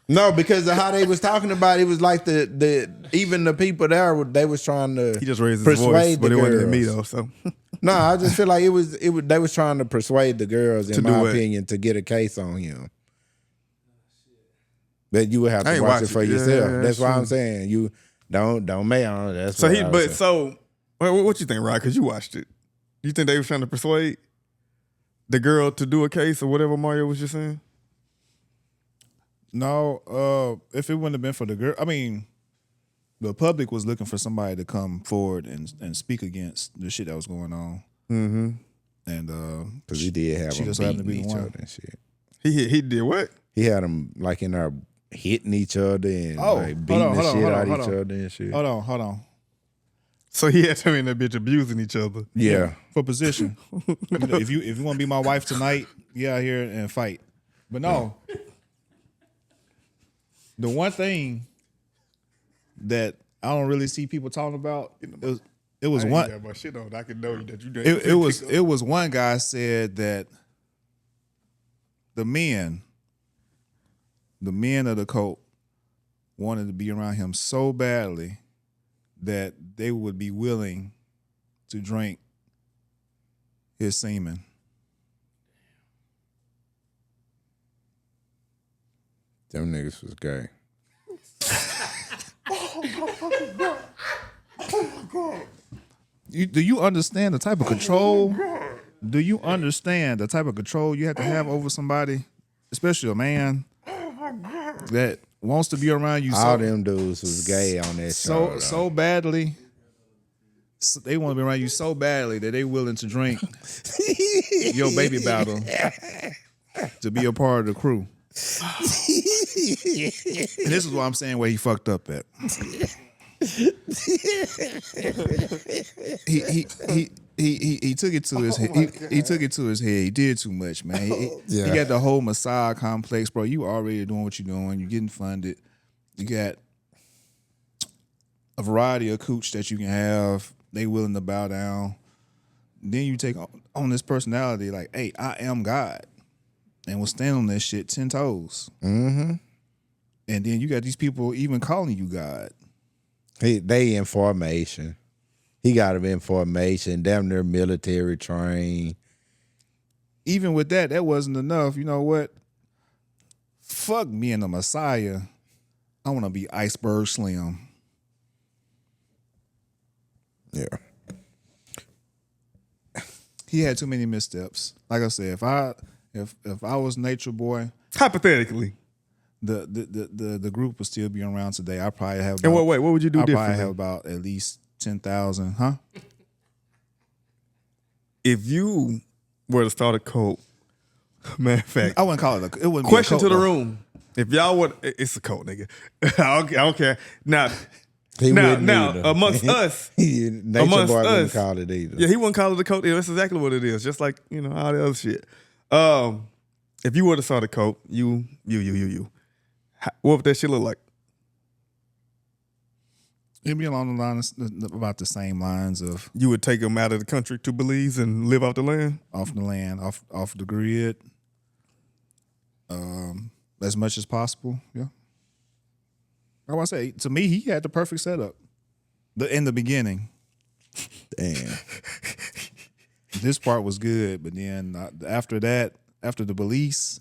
No, because of how they was talking about it, was like even the people there, they was trying to he just raised his voice, but it wasn't me though. So no, I just feel like it was they was trying to persuade the girls, in my opinion, to get a case on him. But you would have to watch it for yourself. Yeah, that's why I'm saying you don't make on. That's so what what you think, Rod? Because you watched it. You think they was trying to persuade the girl to do a case or whatever Mario was just saying? No, if it wouldn't have been for the girl, I mean, the public was looking for somebody to come forward and speak against the shit that was going on. Mm-hmm. And because he did have them beating each other and shit. He did what? He had them like in there hitting each other and beating the shit out of each other and shit. Hold on. So he had them in that bitch abusing each other. Yeah. For position. If you want to be my wife tonight, get out here and fight. But no. The one thing that I don't really see people talking about it was one. Yeah, but shit on. I can know that you. It was one guy said that the men of the cult wanted to be around him so badly that they would be willing to drink his semen. Them niggas was gay. Do you understand the type of control? Do you understand the type of control you have to have over somebody, especially a man, that wants to be around you All them dudes was gay on that show. so badly. So they want to be around you so badly that they willing to drink your baby bottle to be a part of the crew. And this is what I'm saying where he fucked up at. He took it to his head. He took it to his head. He did too much, man. He got the whole Messiah complex, bro. You already doing what you're doing. You're getting funded. You got a variety of cooch that you can have. They willing to bow down. Then you take on this personality like, hey, I am God. And will stand on that shit 10 toes. Mm-hmm. And then you got these people even calling you God. They in formation. He got them in formation. Damn near military trained. Even with that, that wasn't enough. You know what? Fuck me and the Messiah. I want to be Iceberg Slim. Yeah. He had too many missteps. Like I said, if I was Nature Boy, hypothetically, the group would still be around today. I probably have. And what would you do differently? I probably have about at least 10,000, huh? If you were to start a cult, matter of fact, I wouldn't call it it wouldn't question be a cult, to the though. room. If y'all would, it's a cult, nigga. I don't care. Now, He wouldn't now either. amongst us, Nature amongst Boy wouldn't us, call it either. yeah, he wouldn't call it a cult. Yeah, that's exactly what it is. Just like, you know, all the other shit. If you were to start a cult, you, what would that shit look like? It'd be along the lines about the same lines of You would take them out of the country to Belize and live off the land? off the land, off the grid, as much as possible. Yeah. I want to say, to me, he had the perfect setup. In the beginning, Damn. this part was good, but then after that, after the Belize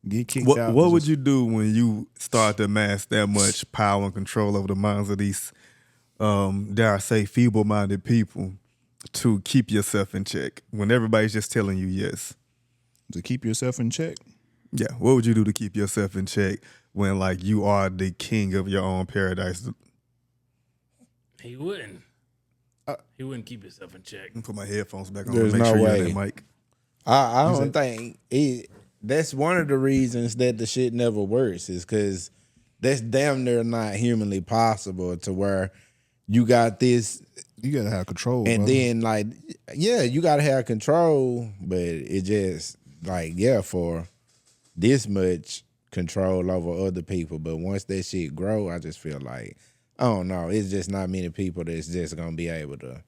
get kicked out. What would you do when you start to amass that much power and control over the minds of these, dare I say, feeble-minded people to keep yourself in check when everybody's just telling you yes? To keep yourself in check? Yeah. What would you do to keep yourself in check when, like, you are the king of your own paradise? He wouldn't. He wouldn't keep himself in check. Let me put my headphones back on. There's Make no sure you way. have that mic. I don't think that's one of the reasons that the shit never works is because that's damn near not humanly possible to where you got this You gotta have control. and brother. then like, yeah, you gotta have control, but it just like, yeah, for this much control over other people. But once that shit grow, I just feel like, I don't know, it's just not many people that's just gonna be able to,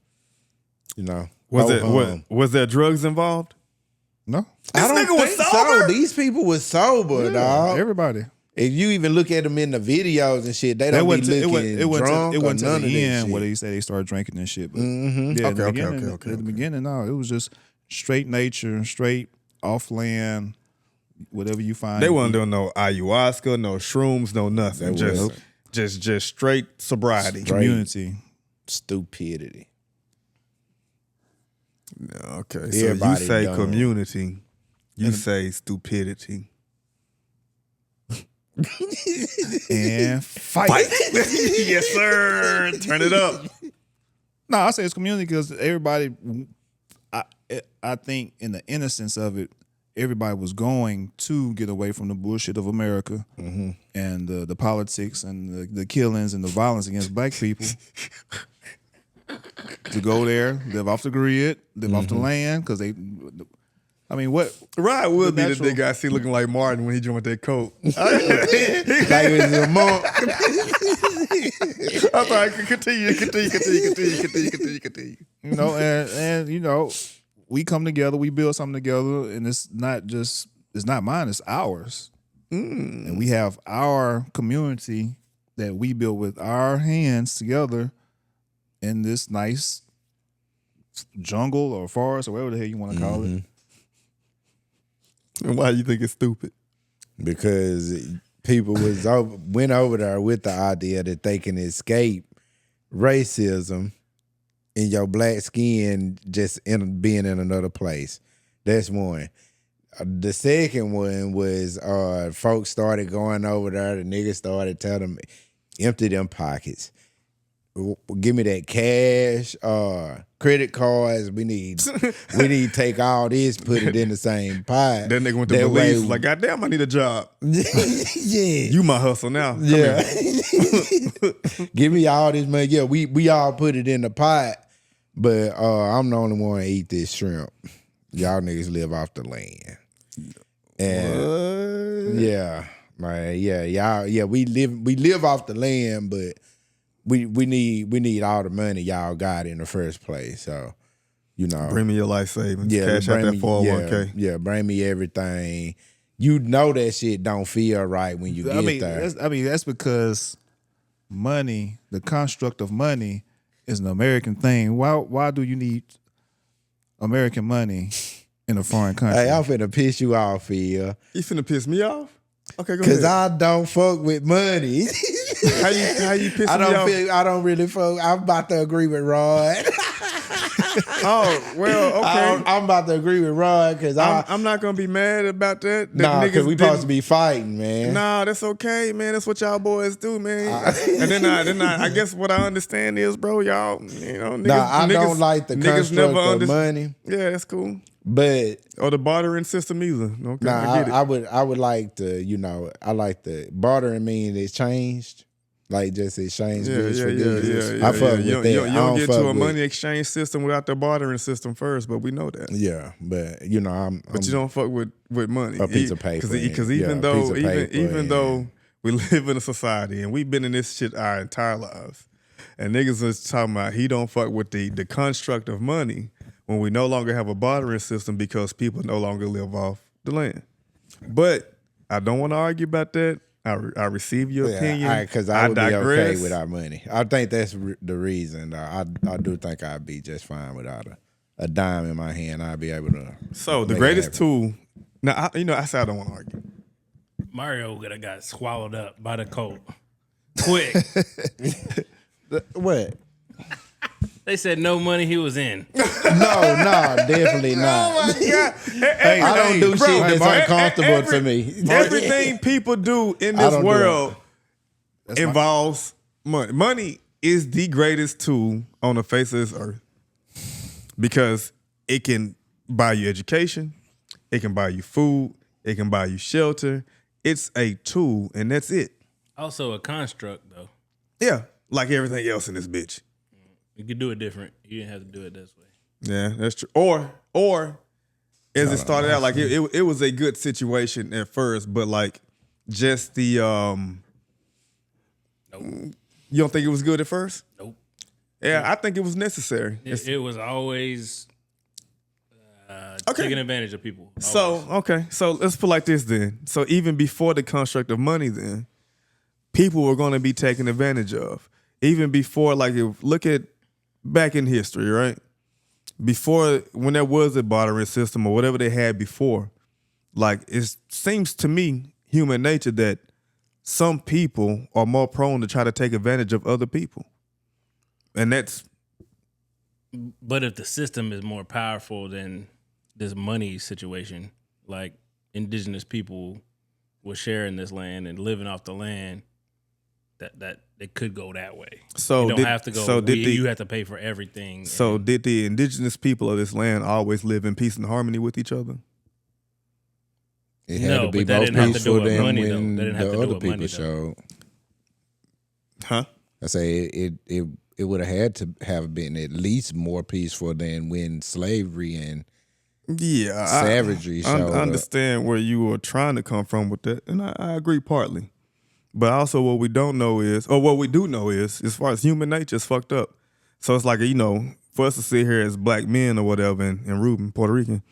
you know. Was there drugs involved? No, I don't nigga was think sober? so. These people was sober, dog. everybody. If you even look at them in the videos and shit, they don't be looking drunk it or went to none the of that end shit. where they say they started drinking and shit. But yeah, Okay, in the okay, beginning, okay. At the beginning, no, it was just straight nature, straight off land, whatever you find. They wasn't doing no ayahuasca, no shrooms, no nothing. They wasn't. Just straight sobriety. Straight. community. Stupidity. Okay, so Everybody you say dumb. community, you say stupidity. And fight. Yes, sir. Turn it up. No, I say it's community because everybody. I think in the innocence of it, everybody was going to get away from the bullshit of America and the politics and the killings and the violence against black people. To go there, live off the grid, live off the land, because they. I mean, what? Rod would be the natural- nigga I see looking like Martin when he joined that coat. Like it was a monk. I'm sorry, continue. You know, and you know, we come together, we build something together, and it's not mine, it's ours. And we have our community that we built with our hands together in this nice jungle or forest or whatever the hell you want to call it. And why you think it's stupid? Because people went over there with the idea that they can escape racism in your black skin just being in another place. That's one. The second one was folks started going over there. The niggas started telling them, empty them pockets. Give me that cash, credit cards. We need to take all this, put it in the same pot. That nigga went to police, like, goddamn, I need a job. Yeah. You my hustle now. Come Yeah. here. Give me all this money. Yeah, we all put it in the pot, but I'm the only one to eat this shrimp. Y'all niggas live off the land. And yeah, like y'all, we live off the land, but we need all the money y'all got in the first place. So, you know, bring me your life savings. Cash out that 401k. Yeah, bring me everything. You know that shit don't feel right when you get there. That's because money, the construct of money, is an American thing. Why do you need American money in a foreign country? Hey, I'm finna piss you off, Phil. You finna piss me off? Okay, go ahead. Cause I don't fuck with money. How you pissing me off? I don't really fuck. I'm about to agree with Rod. Oh, well, okay. I'm about to agree with Rod because I'm not gonna be mad about that. Nah, because we supposed to be fighting, man. Nah, that's okay, man. That's what y'all boys do, man. And then I guess what I understand is, bro, y'all, you know, niggas, I don't like the construct of money. Yeah, that's cool. But or the bartering system either. Okay, nah, I get it. I would like to, you know, I like the bartering mean it's changed. Like just exchange goods for goods. I fuck with that. You don't get to a money exchange system without the bartering system first, but we know that. Yeah, but you know, but you don't fuck with money. A piece of paper. Because even though we live in a society and we've been in this shit our entire lives, and niggas is talking about he don't fuck with the construct of money when we no longer have a bartering system because people no longer live off the land. But I don't want to argue about that. I receive your opinion. Because I would be okay without money. I think that's the reason. I do think I'd be just fine without a dime in my hand. I'd be able to. So the greatest tool. Now I said I don't want to argue. Mario got swallowed up by the cold. Quick. What? They said no money he was in. No, definitely not. Oh my God. I don't do shit that's uncomfortable to me. Everything people do in this world involves money. Money is the greatest tool on the face of this earth because it can buy you education, it can buy you food, it can buy you shelter. It's a tool, and that's it. Also a construct, though. Yeah, like everything else in this bitch. You could do it different. You didn't have to do it this way. Yeah, that's true. Or as it started out, like it was a good situation at first, but like just the Nope. You don't think it was good at first? Nope. Yeah, I think it was necessary. It was always taking advantage of people. Always. So let's put it like this then. So even before the construct of money, then people were going to be taken advantage of. Even before, like, look at back in history, right? Before, when there was a bartering system or whatever they had before, like, it seems to me, human nature, that some people are more prone to try to take advantage of other people. And that's... But if the system is more powerful than this money situation, like indigenous people were sharing this land and living off the land, that it could go that way. So you don't have to go. You have to pay for everything. So did the indigenous people of this land always live in peace and harmony with each other? It had to be both peaceful than when the other people showed. Huh? I say it would have had to have been at least more peaceful than when slavery and savagery showed I understand where you were trying to come from with that, and I agree partly. But also what we don't know is, or what we do know is, as far as human nature is fucked up. So it's like, you know, for us to sit here as black men or whatever in Reuben, Puerto Rican,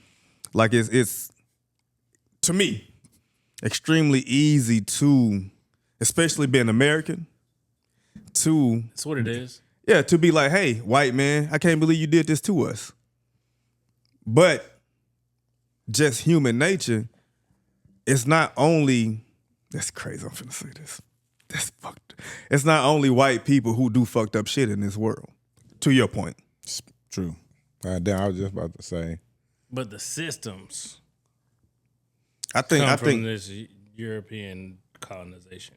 like it's to me, extremely easy to, especially being American, to... That's what it is. Yeah, to be like, hey, white man, I can't believe you did this to us. But just human nature, it's not only... That's crazy. I'm finna say this. That's fucked. It's not only white people who do fucked up shit in this world. To your point. It's true. I was just about to say. But the systems I from think this European colonization.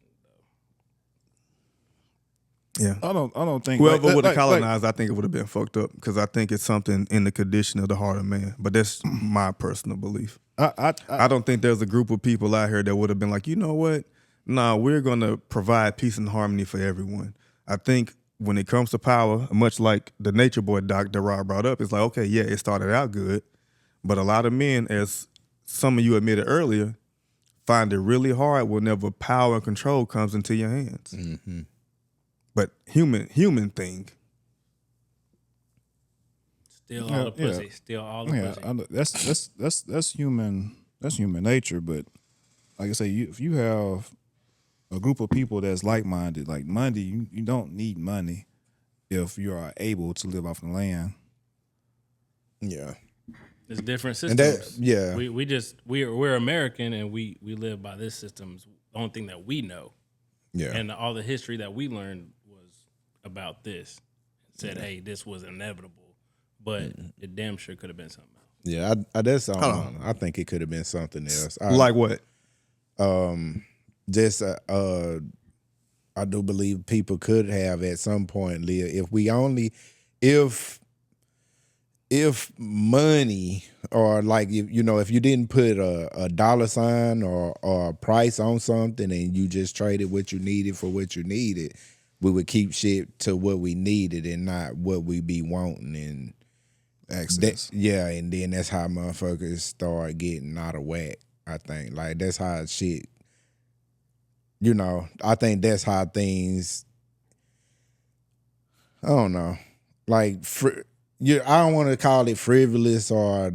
yeah. I don't think Whoever would have like- colonized, I think it would have been fucked up because I think it's something in the condition of the heart of man. But that's my personal belief. I don't think there's a group of people out here that would have been like, you know what? Nah, we're going to provide peace and harmony for everyone. I think when it comes to power, much like the Nature Boy doc that Rob brought up, it's like, okay, yeah, it started out good. But a lot of men, as some of you admitted earlier, find it really hard whenever power and control comes into your hands. Mm-hmm. But human thing. Still all the pussy. Still all the pussy. That's human. That's human nature. But like I say, if you have a group of people that's like-minded, like money, you don't need money if you are able to live off the land. Yeah. It's different And systems. that, we're American and we live by this system. It's the only thing that we know. Yeah. And all the history that we learned was about this. It said, hey, this was inevitable. But it damn sure could have been something else. Yeah, that's all. I think it could have been something else. Like what? Just I do believe people could have at some point lived if money or like if you didn't put a dollar sign or a price on something and you just traded what you needed for what you needed, we would keep shit to what we needed and not what we be wanting and Access. and then that's how motherfuckers start getting out of whack. I think like that's how shit. I think that's how things. I don't know, like I don't want to call it frivolous or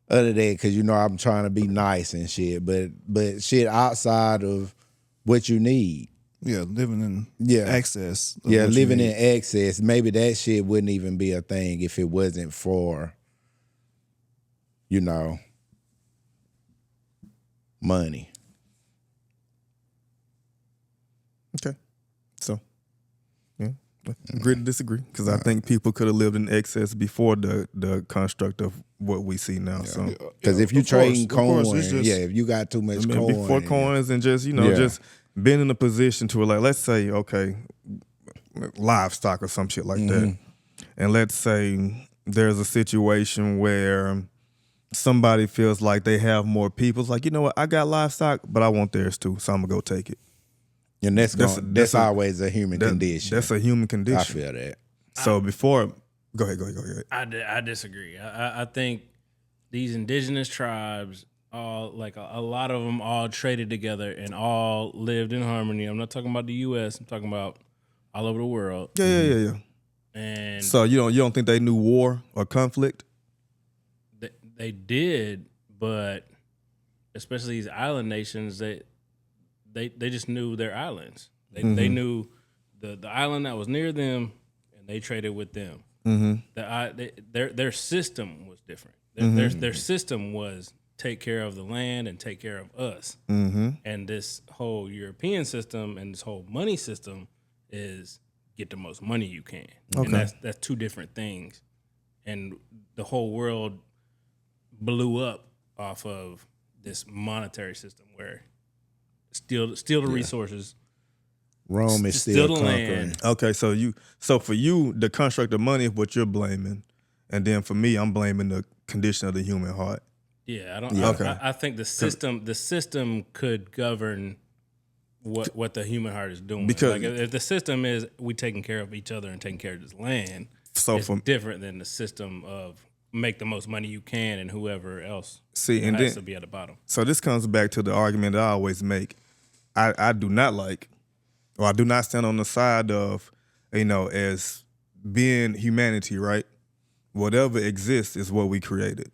other than because I'm trying to be nice and shit, but shit outside of what you need. Yeah, living in excess. Yeah, living in excess. Maybe that shit wouldn't even be a thing if it wasn't for, money. Okay. So, yeah, agree to disagree because I think people could have lived in excess before the construct of what we see now. So, Because if you trading course, coin, it's just- if you got too much coin. before coins and just, just being in a position to like, let's say, okay, livestock or some shit like that. And let's say there's a situation where somebody feels like they have more people. It's like, you know what, I got livestock, but I want theirs too, so I'm going to go take it. And that's always a human condition. That's a human condition. I feel that. So before, go ahead. I disagree. I think these indigenous tribes, all like a lot of them all traded together and all lived in harmony. I'm not talking about the U.S. I'm talking about all over the world. Yeah. And so you don't think they knew war or conflict? They did, but especially these island nations, they just knew their islands. They knew the island that was near them, and they traded with them. Their system was different. Their system was take care of the land and take care of us. And this whole European system and this whole money system is get the most money you can. Okay. And that's two different things. And the whole world blew up off of this monetary system where steal the resources. Rome is Still still the conquering. land. Okay, so for you, the construct of money is what you're blaming, and then for me, I'm blaming the condition of the human heart. Yeah, I don't. Yeah. Okay. I think the system could govern what the human heart is doing. Because- like if the system is we taking care of each other and taking care of this land, So it's from different than the system of make the most money you can and whoever else and has then to be at the bottom. so this comes back to the argument that I always make. I do not like, or I do not stand on the side of, as being humanity, right? Whatever exists is what we created.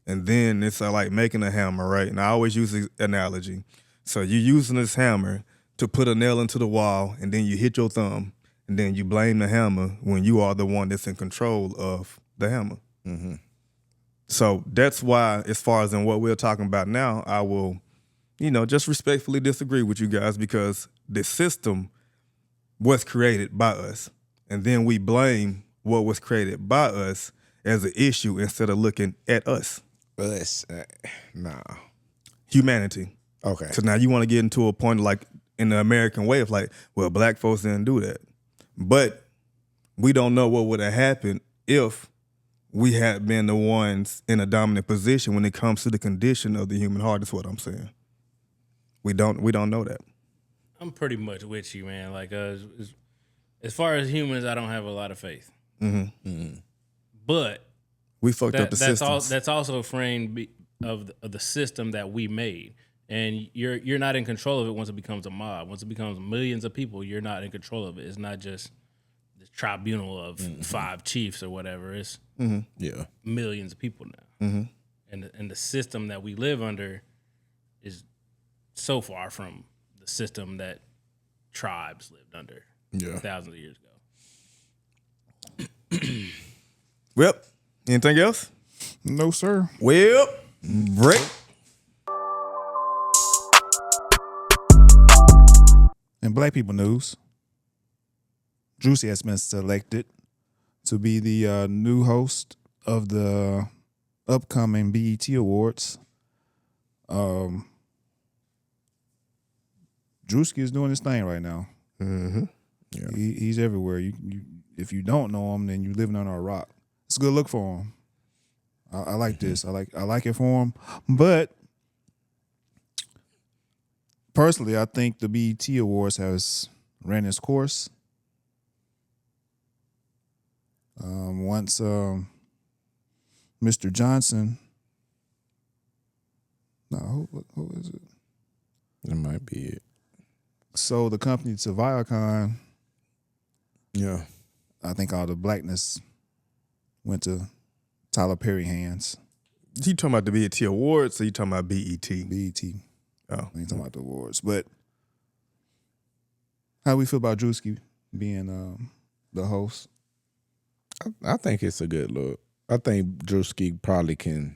And then it's like making a hammer, right? And I always use the analogy. So you're using this hammer to put a nail into the wall, and then you hit your thumb, and then you blame the hammer when you are the one that's in control of the hammer. So that's why, as far as in what we're talking about now, I will, just respectfully disagree with you guys because the system was created by us. And then we blame what was created by us as an issue instead of looking at us. Us, nah. humanity. Okay. So now you want to get into a point like in the American way of like, well, black folks didn't do that. But we don't know what would have happened if we had been the ones in a dominant position when it comes to the condition of the human heart, is what I'm saying. We don't know that. I'm pretty much with you, man. Like, as far as humans, I don't have a lot of faith. But We fucked up the systems. That's also a frame of the system that we made. And you're not in control of it once it becomes a mob. Once it becomes millions of people, you're not in control of it. It's not just the tribunal of 5 chiefs or whatever. It's millions of people now. And the system that we live under is so far from the system that tribes lived under thousands of years ago. Well, anything else? No, sir. Well, break. In Black people news, Druski has been selected to be the new host of the upcoming BET Awards. Druski is doing his thing right now. Yeah. He's everywhere. You, if you don't know him, then you're living under a rock. It's a good look for him. I like this. I like it for him. But personally, I think the BET Awards has ran its course. Once Mr. Johnson, no, who is it? That might be it. Sold the company to Viacom. Yeah. I think all the blackness went to Tyler Perry hands. You talking about the BET Awards or you talking about BET? BET. Oh. I ain't talking about the awards. But how we feel about Druski being the host? I think it's a good look. I think Druski probably can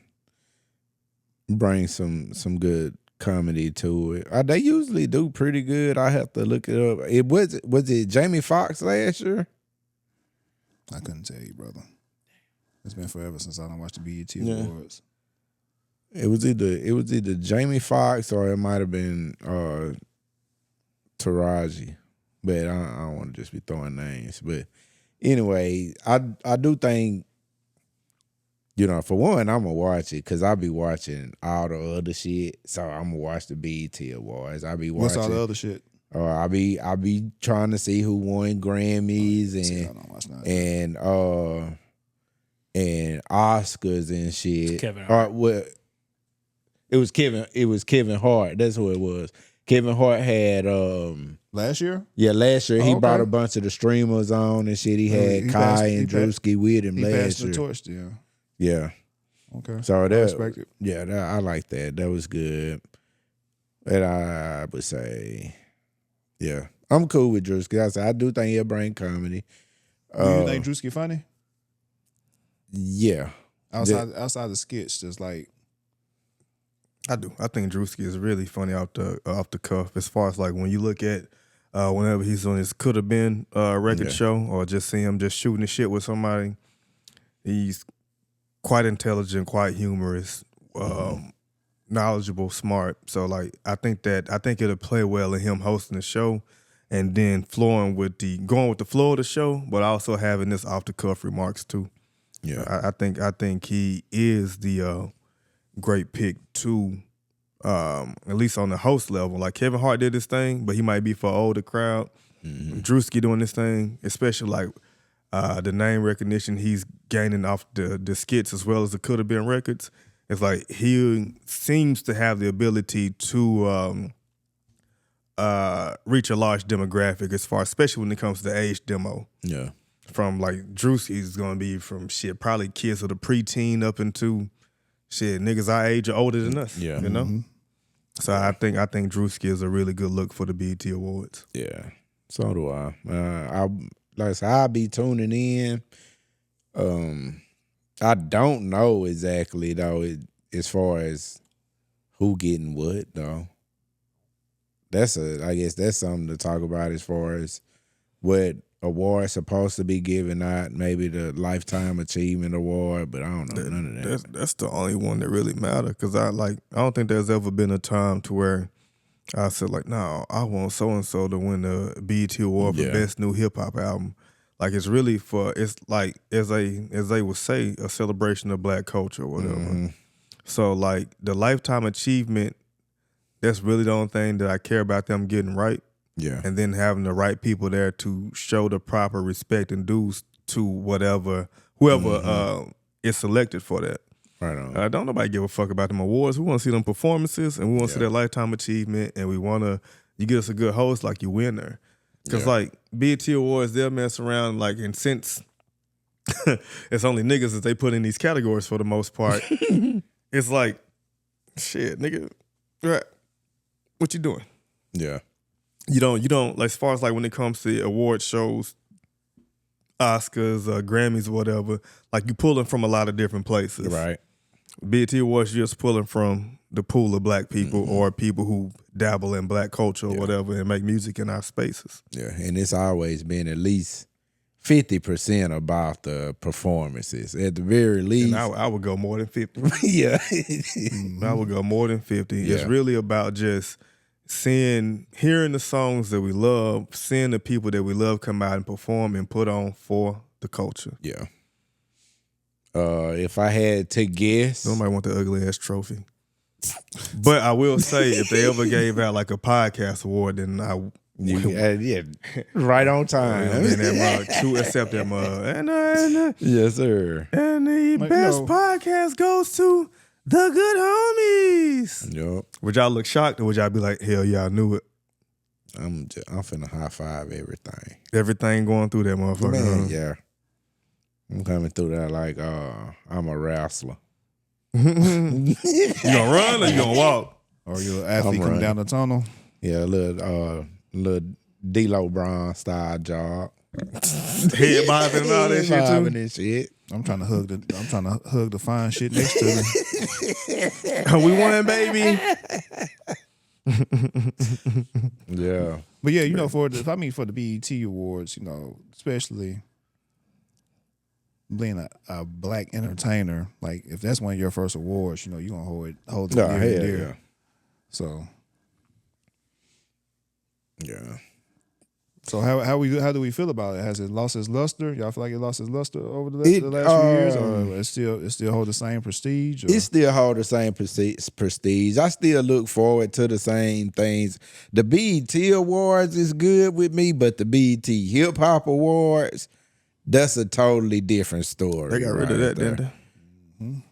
bring some good comedy to it. They usually do pretty good. I have to look it up. Was it Jamie Foxx last year? I couldn't tell you, brother. It's been forever since I don't watch the BET Yeah. Awards. It was either Jamie Foxx or it might have been Taraji. But I don't want to just be throwing names. But anyway, I do think, for one, I'm going to watch it because I'll be watching all the other shit. So I'm going to watch the BET Awards. I'll be watching. What's all the other shit? I'll be trying to see who won Grammys and Oscars and shit. Kevin Hart. It was Kevin Hart. That's who it was. Kevin Hart had Last year? Yeah, last year. He okay. brought a bunch of the streamers on and shit. He had Kai and Druski with him last year. He passed the torch, yeah. Yeah. Okay. So I respect it. Yeah, I like that. That was good. And I would say, yeah, I'm cool with Druski. I do think he'll bring comedy. Do you think Druski funny? Yeah. Outside the skits, just like. I do. I think Druski is really funny off the cuff. As far as like when you look at whenever he's on his Could Have Been record show or just see him just shooting the shit with somebody, he's quite intelligent, quite humorous, knowledgeable, smart. So like I think it'll play well in him hosting the show and then going with the flow of the show, but also having this off the cuff remarks too. Yeah. I think he is the great pick too, at least on the host level. Like Kevin Hart did this thing, but he might be for an older crowd. Druski doing this thing, especially like the name recognition he's gaining off the skits as well as the Could Have Been records. It's like he seems to have the ability to reach a large demographic as far, especially when it comes to the age demo. Yeah. From like Druski's gonna be from shit, probably kids of the preteen up into shit, niggas our age or older than us. Yeah. You know? So I think Druski is a really good look for the BET Awards. Yeah. So do I. Like I said, I'll be tuning in. I don't know exactly though as far as who getting what though. I guess that's something to talk about as far as what award supposed to be given out, maybe the Lifetime Achievement Award, but I don't know none of that. That's the only one that really matters, because I don't think there's ever been a time to where I said like, no, I want so and so to win the BET Award for Best New Hip Hop Album. Like it's really it's like as they would say, a celebration of Black culture or whatever. Mm-hmm. So like the Lifetime Achievement, that's really the only thing that I care about them getting right. Yeah. And then having the right people there to show the proper respect and dues to whoever is selected for that. Right on. Don't nobody give a fuck about them awards. We want to see them performances, and we want to see their Lifetime Achievement, and we want to, you get us a good host, like you win there. Because like BET Awards, they'll mess around, like, and since it's only niggas that they put in these categories for the most part, it's like, shit, nigga, right? What you doing? Yeah. You don't like, as far as like when it comes to award shows, Oscars, Grammys, whatever, like you pulling from a lot of different places. Right. BET Awards, you're just pulling from the pool of Black people or people who dabble in Black culture or whatever and make music in our spaces. Yeah, and it's always been at least 50% about the performances. At the very least. And I would go more than 50. Yeah. I would go more than 50. Yeah. It's really about just hearing the songs that we love, seeing the people that we love come out and perform and put on for the culture. Yeah. If I had to guess. Nobody want the ugly ass trophy. But I will say, if they ever gave out like a podcast award, then right on time. To accept that mug. Yes, sir. And the best podcast goes to the Good Homies. Yep. Would y'all look shocked, or would y'all be like, hell yeah, I knew it? I'm finna high five everything. Everything going through that motherfucker. Man, yeah. I'm coming through that like I'm a wrestler. You gonna run or you gonna walk? Or you're an athlete coming down the tunnel? Yeah, a little D-Lo Brown style jog. Head bobbing and all that shit too. And shit. I'm trying to hug the fine shit next to me. We won, baby. Yeah. But yeah, for the BET Awards, especially being a Black entertainer, like if that's one of your first awards, you're gonna hold it near and dear. Yeah. So yeah. So how do we feel about it? Has it lost its luster? Y'all feel like it lost its luster over the last few years, or it still hold the same prestige? Or? It still hold the same prestige. I still look forward to the same things. The BET Awards is good with me, but the BET Hip Hop Awards, that's a totally different story. They got rid of that, didn't they?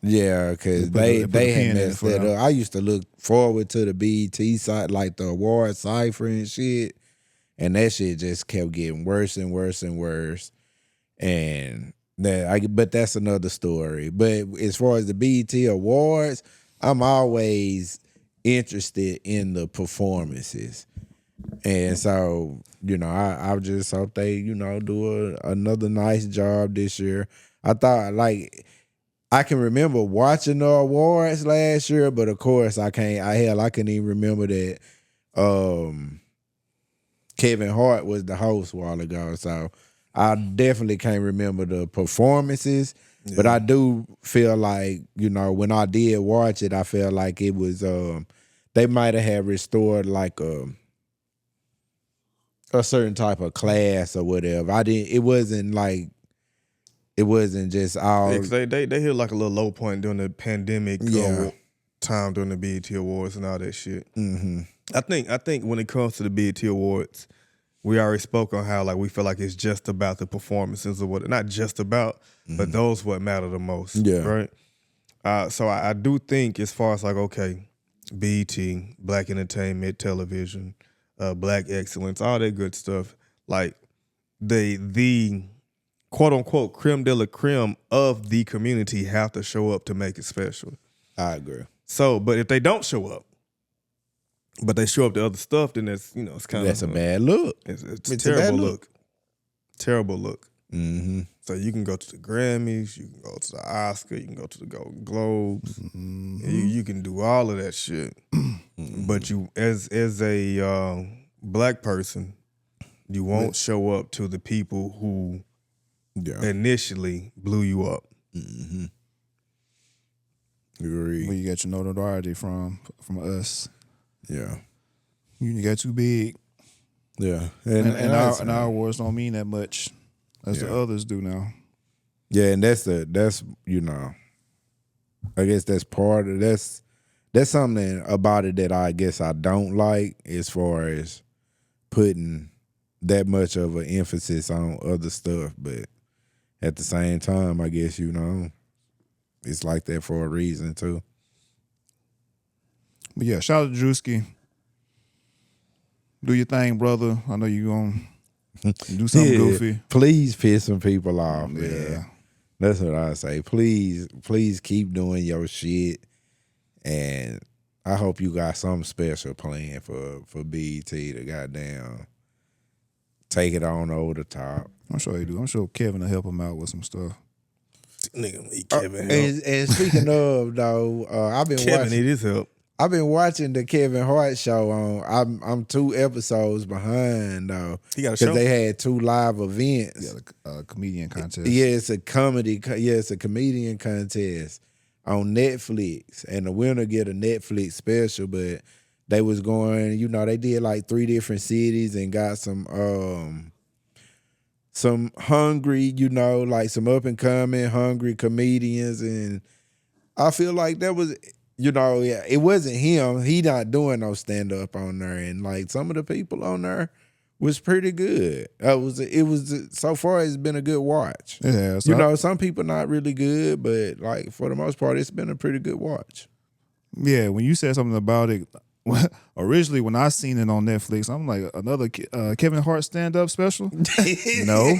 Yeah, because they had messed that up. I used to look forward to the BET side, like the award cipher and shit. And that shit just kept getting worse and worse and worse. But that's another story. But as far as the BET Awards, I'm always interested in the performances. And so, I just hope they, do another nice job this year. I thought, I can remember watching the awards last year, but of course I couldn't even remember that Kevin Hart was the host a while ago, so I definitely can't remember the performances. Yeah. But I do feel like, when I did watch it, I felt like it was they might have had restored like a certain type of class or whatever. It wasn't just all. Yeah, 'cause they hit like a little low point during the pandemic time during the BET Awards and all that shit. Mm-hmm. I think when it comes to the BET Awards, we already spoke on how we feel like it's just about the performances or what, not just about, but those what matter the most. Yeah. Right. So I do think as far as BET, Black Entertainment Television, Black Excellence, all that good stuff, like the quote unquote creme de la creme of the community have to show up to make it special. I agree. So, but if they don't show up, but they show up to other stuff, then it's it's kind of that's a bad look. It's a terrible look. Terrible look. Mm-hmm. So you can go to the Grammys, you can go to the Oscar, you can go to the Golden Globes. Mm-hmm. You can do all of that shit. Mm-hmm. But you, as a Black person, You won't show up to the people who initially blew you up. Mm-hmm. Agree. Where you get your notoriety from us. Yeah. You got too big. Yeah. And our awards don't mean that much as the others do now. Yeah, and that's you know, I guess that's part of that's something about it that I guess I don't like as far as putting that much of an emphasis on other stuff, but at the same time, I guess, you know, it's like that for a reason too. But yeah, shout out to Druski. Do your thing, brother. I know you gonna do something goofy. Please piss some people off, Yeah. man. That's what I say. Please keep doing your shit. And I hope you got something special planned for BET to goddamn take it on over the top. I'm sure he do. I'm sure Kevin will help him out with some stuff. Nigga need Kevin help. And speaking of though, I've been watching the Kevin Hart show on. I'm 2 episodes behind though. He got a show? Because they had 2 live events. Yeah, a comedian contest. Yeah, it's a comedy. Yeah, it's a comedian contest on Netflix, and the winner get a Netflix special. But they was going, you know, they did like 3 different cities and got some hungry, you know, like some up and coming hungry comedians, and I feel like that was, you know, yeah, it wasn't him. He not doing no stand up on there, and like some of the people on there was pretty good. It was so far it's been a good watch. Yeah, so you know, some people not really good, but like for the most part, it's been a pretty good watch. Yeah, when you said something about it, originally when I seen it on Netflix, I'm like, another Kevin Hart stand-up special? No.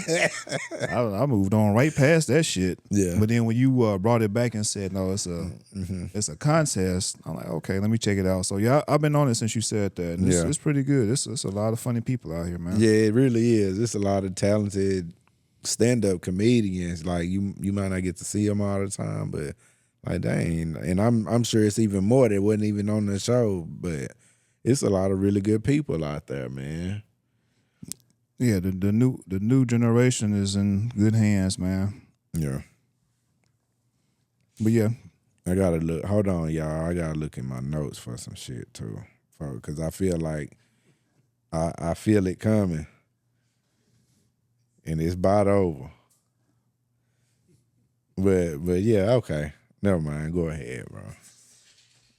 I moved on right past that shit. Yeah. But then when you brought it back and said, no, it's a contest, I'm like, okay, let me check it out. So yeah, I've been on it since you said that. And it's pretty good. It's a lot of funny people out here, man. Yeah, it really is. It's a lot of talented stand-up comedians. Like you might not get to see them all the time, but like dang, and I'm sure it's even more that wasn't even on the show, but it's a lot of really good people out there, man. Yeah, the new generation is in good hands, man. Yeah. But yeah, I gotta look. Hold on, y'all. I gotta look in my notes for some shit too, because I feel like I feel it coming, and it's about over. But yeah, okay. Never mind. Go ahead, bro.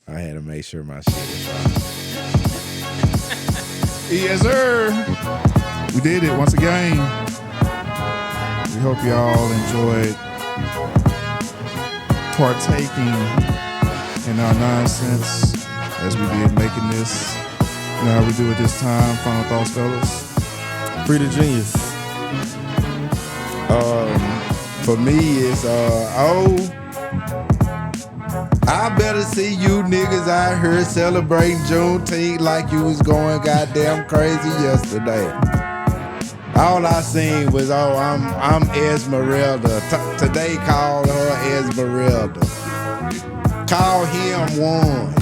I had to make sure my shit was right. yes, sir. We did it once again. We hope y'all enjoyed partaking in our nonsense as we did making this. You know how we do it this time. Final thoughts, fellas. Free the genius. For me, it's I better see you niggas out here celebrating Juneteenth like you was going goddamn crazy yesterday. All I seen was, I'm Esmeralda. Today called her Esmeralda. Call him one.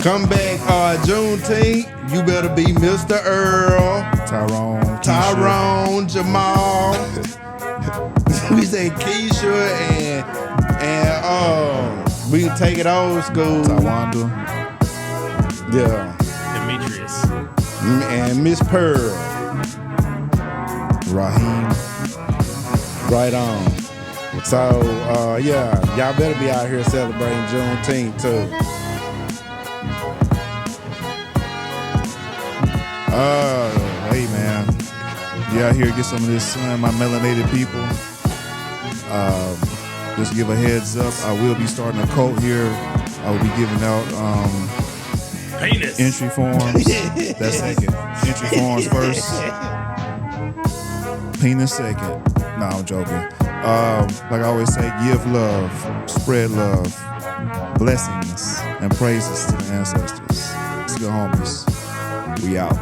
Come back Juneteenth, you better be Mr. Earl. Tyrone, Jamal. We say Keisha and we can take it old school. Tawanda. Yeah. Demetrius. And Miss Pearl. Raheem. Right on. So, yeah, y'all better be out here celebrating Juneteenth, too. Hey, man. Get out here, get some of this sun, my melanated people. Just give a heads up, I will be starting a cult here. I will be giving out Penis. entry forms. That's second. Entry forms first. Penis second. No, I'm joking. Like I always say, give love, spread love, blessings, and praises to the ancestors. It's Good Homies. We out.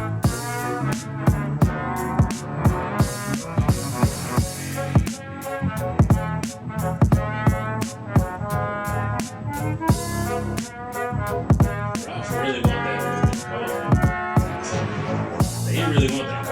Ralph really want that. They really want that.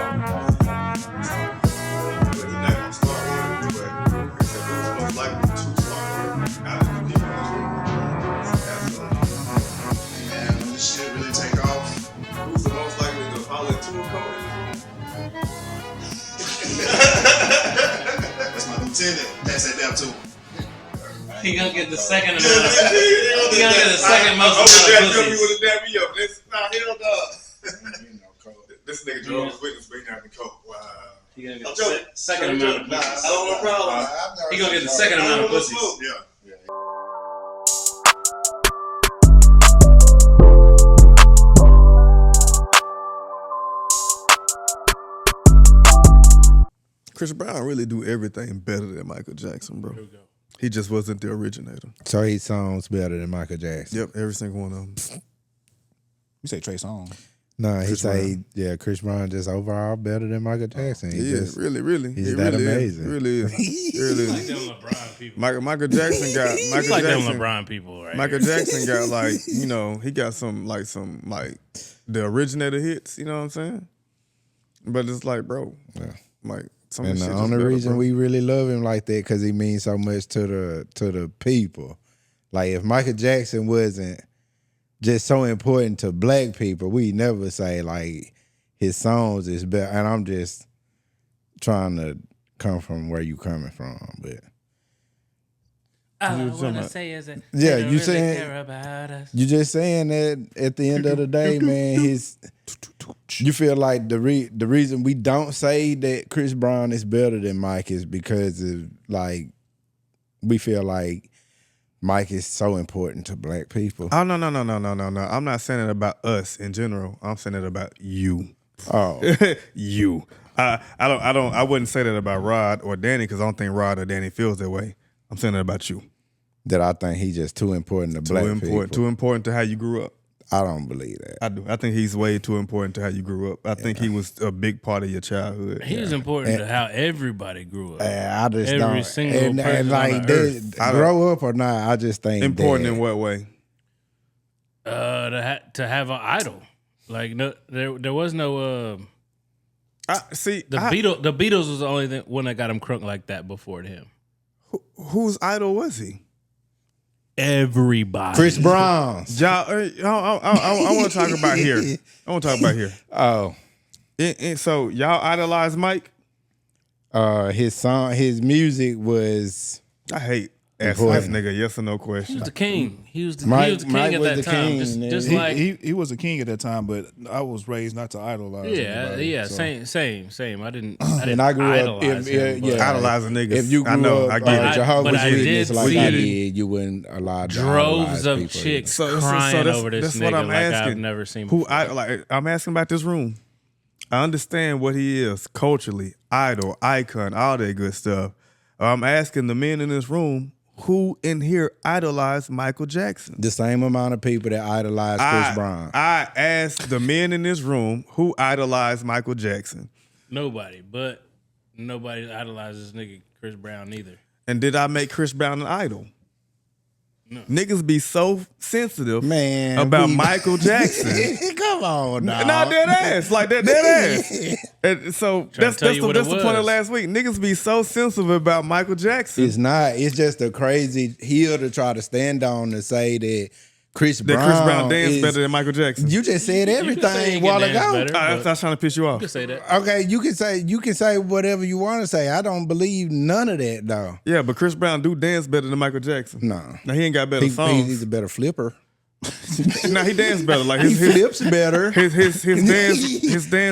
send it. That's at that too. He gonna get the second amount of. He gonna get the second most amount of pussies. You would have dapped me up. This nigga drove his witness, but he not in coke. Wow. He gonna get the second amount of pussies. I don't have no problem. He gonna get the second amount of pussies. Yeah. Chris Brown really do everything better than Michael Jackson, bro. He just wasn't the originator. So his songs better than Michael Jackson. Yep, every single one of them. You say Trey Songz. No, he Chris say, yeah, Chris Brown just overall better than Michael Jackson. He just, really. he's It that really amazing. Is. Really is. It really Like is. them LeBron people. Michael Jackson got It's like them LeBron people, right? Michael Jackson got like, you know, he got some the originator hits, you know what I'm saying? But it's like, bro, like some And of the shit just only better, reason bro. we really love him like that because he means so much to the people. Like if Michael Jackson wasn't just so important to black people, we never say like his songs is better. And I'm just trying to come from where you coming from, but All I You talking wanna about- say is that yeah, they don't you really saying care about us. you just saying that at the end of the day, man, you feel like the reason we don't say that Chris Brown is better than Mike is because of like we feel like Mike is so important to black people. Oh no. I'm not saying it about us in general. I'm saying it about you. Oh, You. I wouldn't say that about Rod or Danny because I don't think Rod or Danny feels that way. I'm saying it about you. that I think he's just too important to black people. Too important to how you grew up. I don't believe that. I do. I think he's way too important to how you grew up. I think he was a big part of your childhood. He was important to how everybody grew up. I just Every don't. single and person like on the earth. grow up or not, I just think Important that, in what way? To have an idol, like no, there was no. The Beatles was the only one that got him crunk like that before him. Whose idol was he? Everybody. Chris Brown. I want to talk about here. Oh, And so y'all idolize Mike? his music was I hate asking this Important. nigga yes or no He question. was the king. He was the Mike king was at the that time. king, Just man. like He was a king at that time, but I was raised not to idolize. anybody, yeah, so. same. I didn't and I grew up. idolize him, but Idolizing niggas. If you grew I know, up I get it. Jehovah's But I Witness did like I see did, you wouldn't allow droves of chicks So crying that's- over this that's nigga what I'm like I've asking. never seen Who before. I'm asking about this room. I understand what he is culturally, idol, icon, all that good stuff. I'm asking the men in this room who in here idolized Michael Jackson. The same amount of people that idolize Chris Brown. I asked the men in this room who idolized Michael Jackson. Nobody idolizes nigga Chris Brown either. And did I make Chris Brown an idol? No. Niggas be so sensitive Man, about Michael Jackson. Come on, dog. Not dead ass. Like that dead ass. And so that's tell you the what it point of was. last week. Niggas be so sensitive about Michael Jackson. It's not. It's just a crazy hill to try to stand on to say that Chris Brown danced is better than Michael Jackson. You just said You can say everything he a while can dance ago. better, I but was trying to piss you off. you can say that. Okay, you can say whatever you want to say. I don't believe none of that though. Yeah, but Chris Brown do dance better than Michael Jackson. No. Now he ain't got better He's songs. a better flipper. Now he dance better. Like He flips better. his dance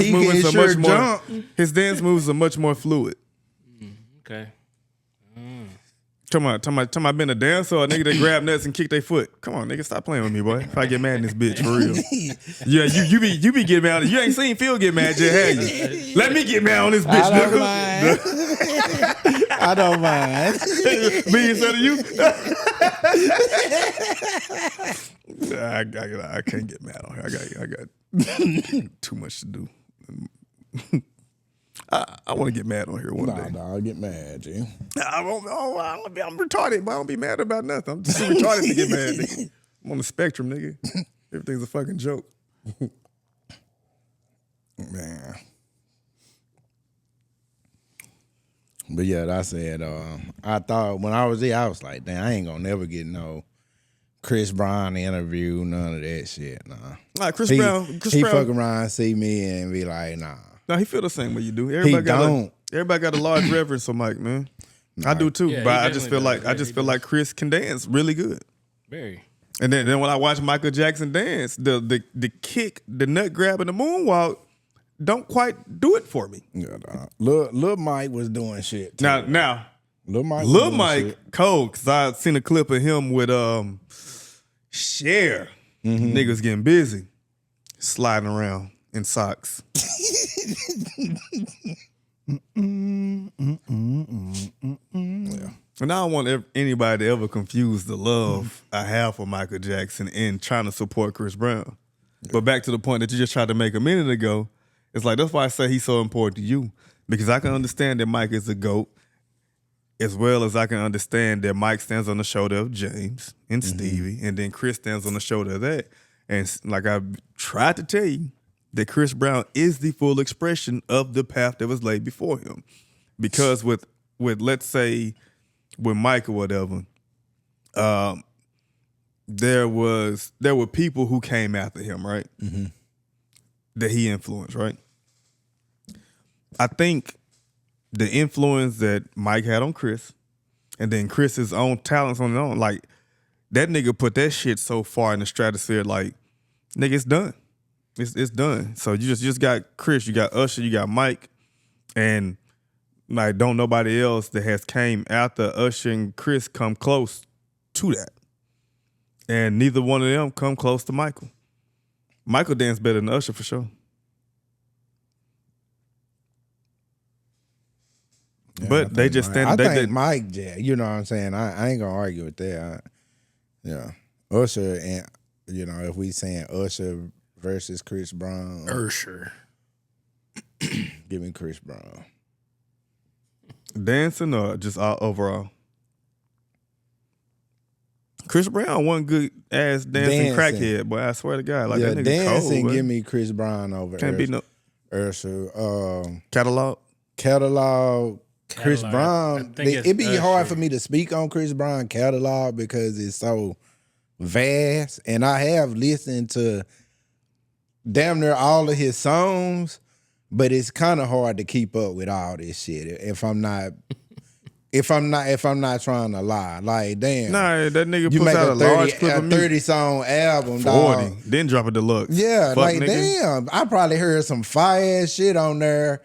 He movements can are sure much more. jump. His dance moves are much more fluid. Okay. Talking about being a dancer or a nigga that grab nuts and kick their foot. Come on, nigga, stop playing with me, boy. If I get mad in this bitch, for real. Yeah, you be getting mad. You ain't seen Phil get mad yet, have you? Let me get mad on this bitch, I don't nigga. mind. I don't mind. Me instead of you? I can't get mad on her. I got too much to do. I want to get mad on here one day. Nah, dog, get mad, G. I'm retarded, but I don't be mad about nothing. I'm just too retarded to get mad, nigga. I'm on the spectrum, nigga. Everything's a fucking joke. Man. But yeah, I said, I thought when I was there, I was like, damn, I ain't gonna never get no Chris Brown interview, none of that shit, nah. Like Chris He Brown. fuck around, see me, and be like, nah. No, he feel the same way you do. Everybody got a large reverence for Mike, man. I do too, Yeah, but he I just definitely feel does. like Yeah, he does. Chris can dance really good. Very. And then when I watch Michael Jackson dance, the kick, the nut grab, and the moonwalk don't quite do it for me. Yeah, nah. Lil Mike was doing shit. Too. Now, Lil Mike, was Lil doing Mike shit. cold, because I seen a clip of him with Cher. Niggas getting busy, sliding around in socks. And I don't want anybody to ever confuse the love I have for Michael Jackson and trying to support Chris Brown. But back to the point that you just tried to make a minute ago, it's like, that's why I say he's so important to you. Because I can understand that Mike is a GOAT, as well as I can understand that Mike stands on the shoulder of James and Stevie, and then Chris stands on the shoulder of that. And like I tried to tell you, that Chris Brown is the full expression of the path that was laid before him. Because with let's say, with Mike or whatever, there were people who came after him, right? That he influenced, right? I think the influence that Mike had on Chris, and then Chris's own talents on his own, like, that nigga put that shit so far in the stratosphere, like, nigga, it's done. It's done. So you just got Chris, you got Usher, you got Mike, and like, don't nobody else that has came after Usher and Chris come close to that. And neither one of them come close to Michael. Michael danced better than Usher for sure. Yeah, but they just stand. I think Mike, you know what I'm saying? I ain't gonna argue with that. Yeah, Usher, and you know, if we saying Usher versus Chris Brown, Usher. give me Chris Brown. Dancing or just all overall? Chris Brown one good ass dancing crackhead, boy. I swear to God, like, yeah, that nigga dancing. cold, Give me Chris Brown over Can't be no Usher. catalog. Chris Brown. It'd be Usher. hard for me to speak on Chris Brown catalog because it's so vast, and I have listened to damn near all of his songs, but it's kind of hard to keep up with all this shit if I'm not trying to lie. Like, damn, Nah, that nigga you puts make out a a large clip of 30 music. song album, 40, dog. then drop a deluxe. Yeah, Fuck, like, nigga. damn, I probably heard some fire ass shit on there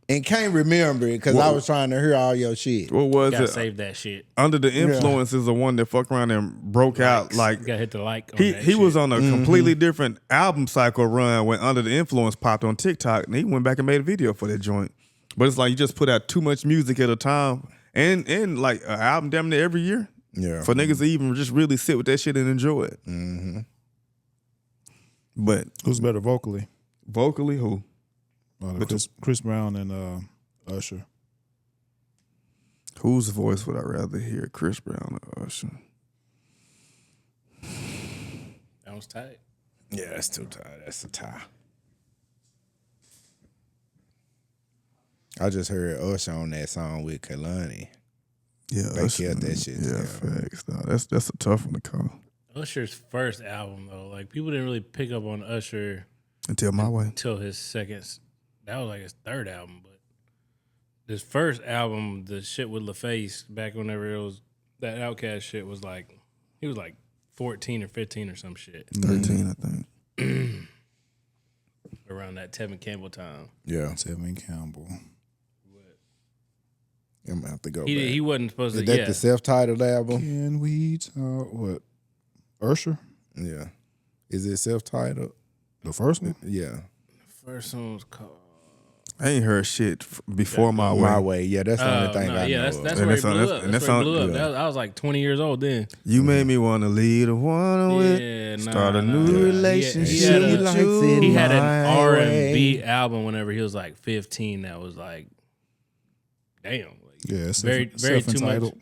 and can't remember it because I was trying to hear all your shit. What was Gotta it? save that shit. Under the Influence is the one that fucked around and broke out. Like, You gotta hit the like on he that he was shit. on a completely different album cycle run when Under the Influence popped on TikTok, and he went back and made a video for that joint. But it's like, you just put out too much music at a time, and like an album damn near every year. Yeah, For niggas to even just really sit with that shit and enjoy it. But Who's better vocally? vocally, who? Chris Brown and Usher. Whose voice would I rather hear, Chris Brown or Usher? That was tight. Yeah, that's too tight. That's a tie. I just heard Usher on that song with Kehlani. Yeah, They killed that shit. Yeah, facts. No, that's a tough one to call. Usher's first album though, like, people didn't really pick up on Usher Until My Way. until his second. That was like his third album, but his first album, the shit with LaFace, back whenever it was that Outkast shit, was like, he was like 14 or 15 or some shit 13, I think. around that Tevin Campbell time. Yeah, Tevin Campbell. I'm gonna have to go He back. wasn't supposed Is to. that Yeah, the self-titled album? Can we talk? What? Usher? Yeah. Is it self-titled? The first one? Yeah. first one was called. I ain't heard shit before My Way. My Way. Yeah, that's the only thing I know. that's of. that's And where he that's on- blew that's- up. and That's that's where he on- blew up. yeah. I was like 20 years old then. You made me want to lead a one with. Yeah, Start a new He relationship had, with you. he had an My R&B way. album whenever he was like 15. That was like, damn, like, Yeah, very too much, self-entitled.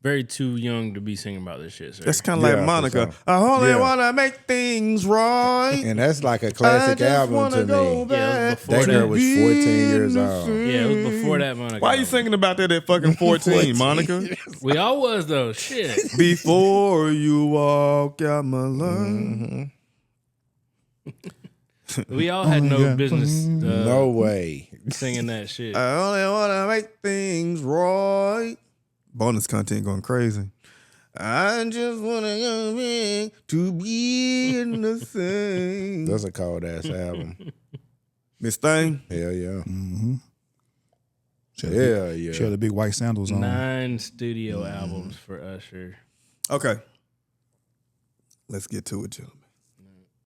very too young to be singing about this shit. Sir. That's kind of Yeah, like for Monica. sure. I only Yeah. want to make things right. And that's like a classic I just album wanna to go me. Yeah, it was before That girl that. was 14 years old. Yeah, it was before that, Monica. Why you singing about that at fucking 14, Monica? We all was though. Shit. Before you walk out my line. We all had no business No way. singing that shit. I only want to make things right. Bonus content going crazy. I just want to be in the same. That's a cold ass album. Miss Thing. Hell yeah. Mm-hmm. Yeah, yeah. She had the big white sandals on. 9 studio albums for Usher. Okay. Let's get to it, gentlemen.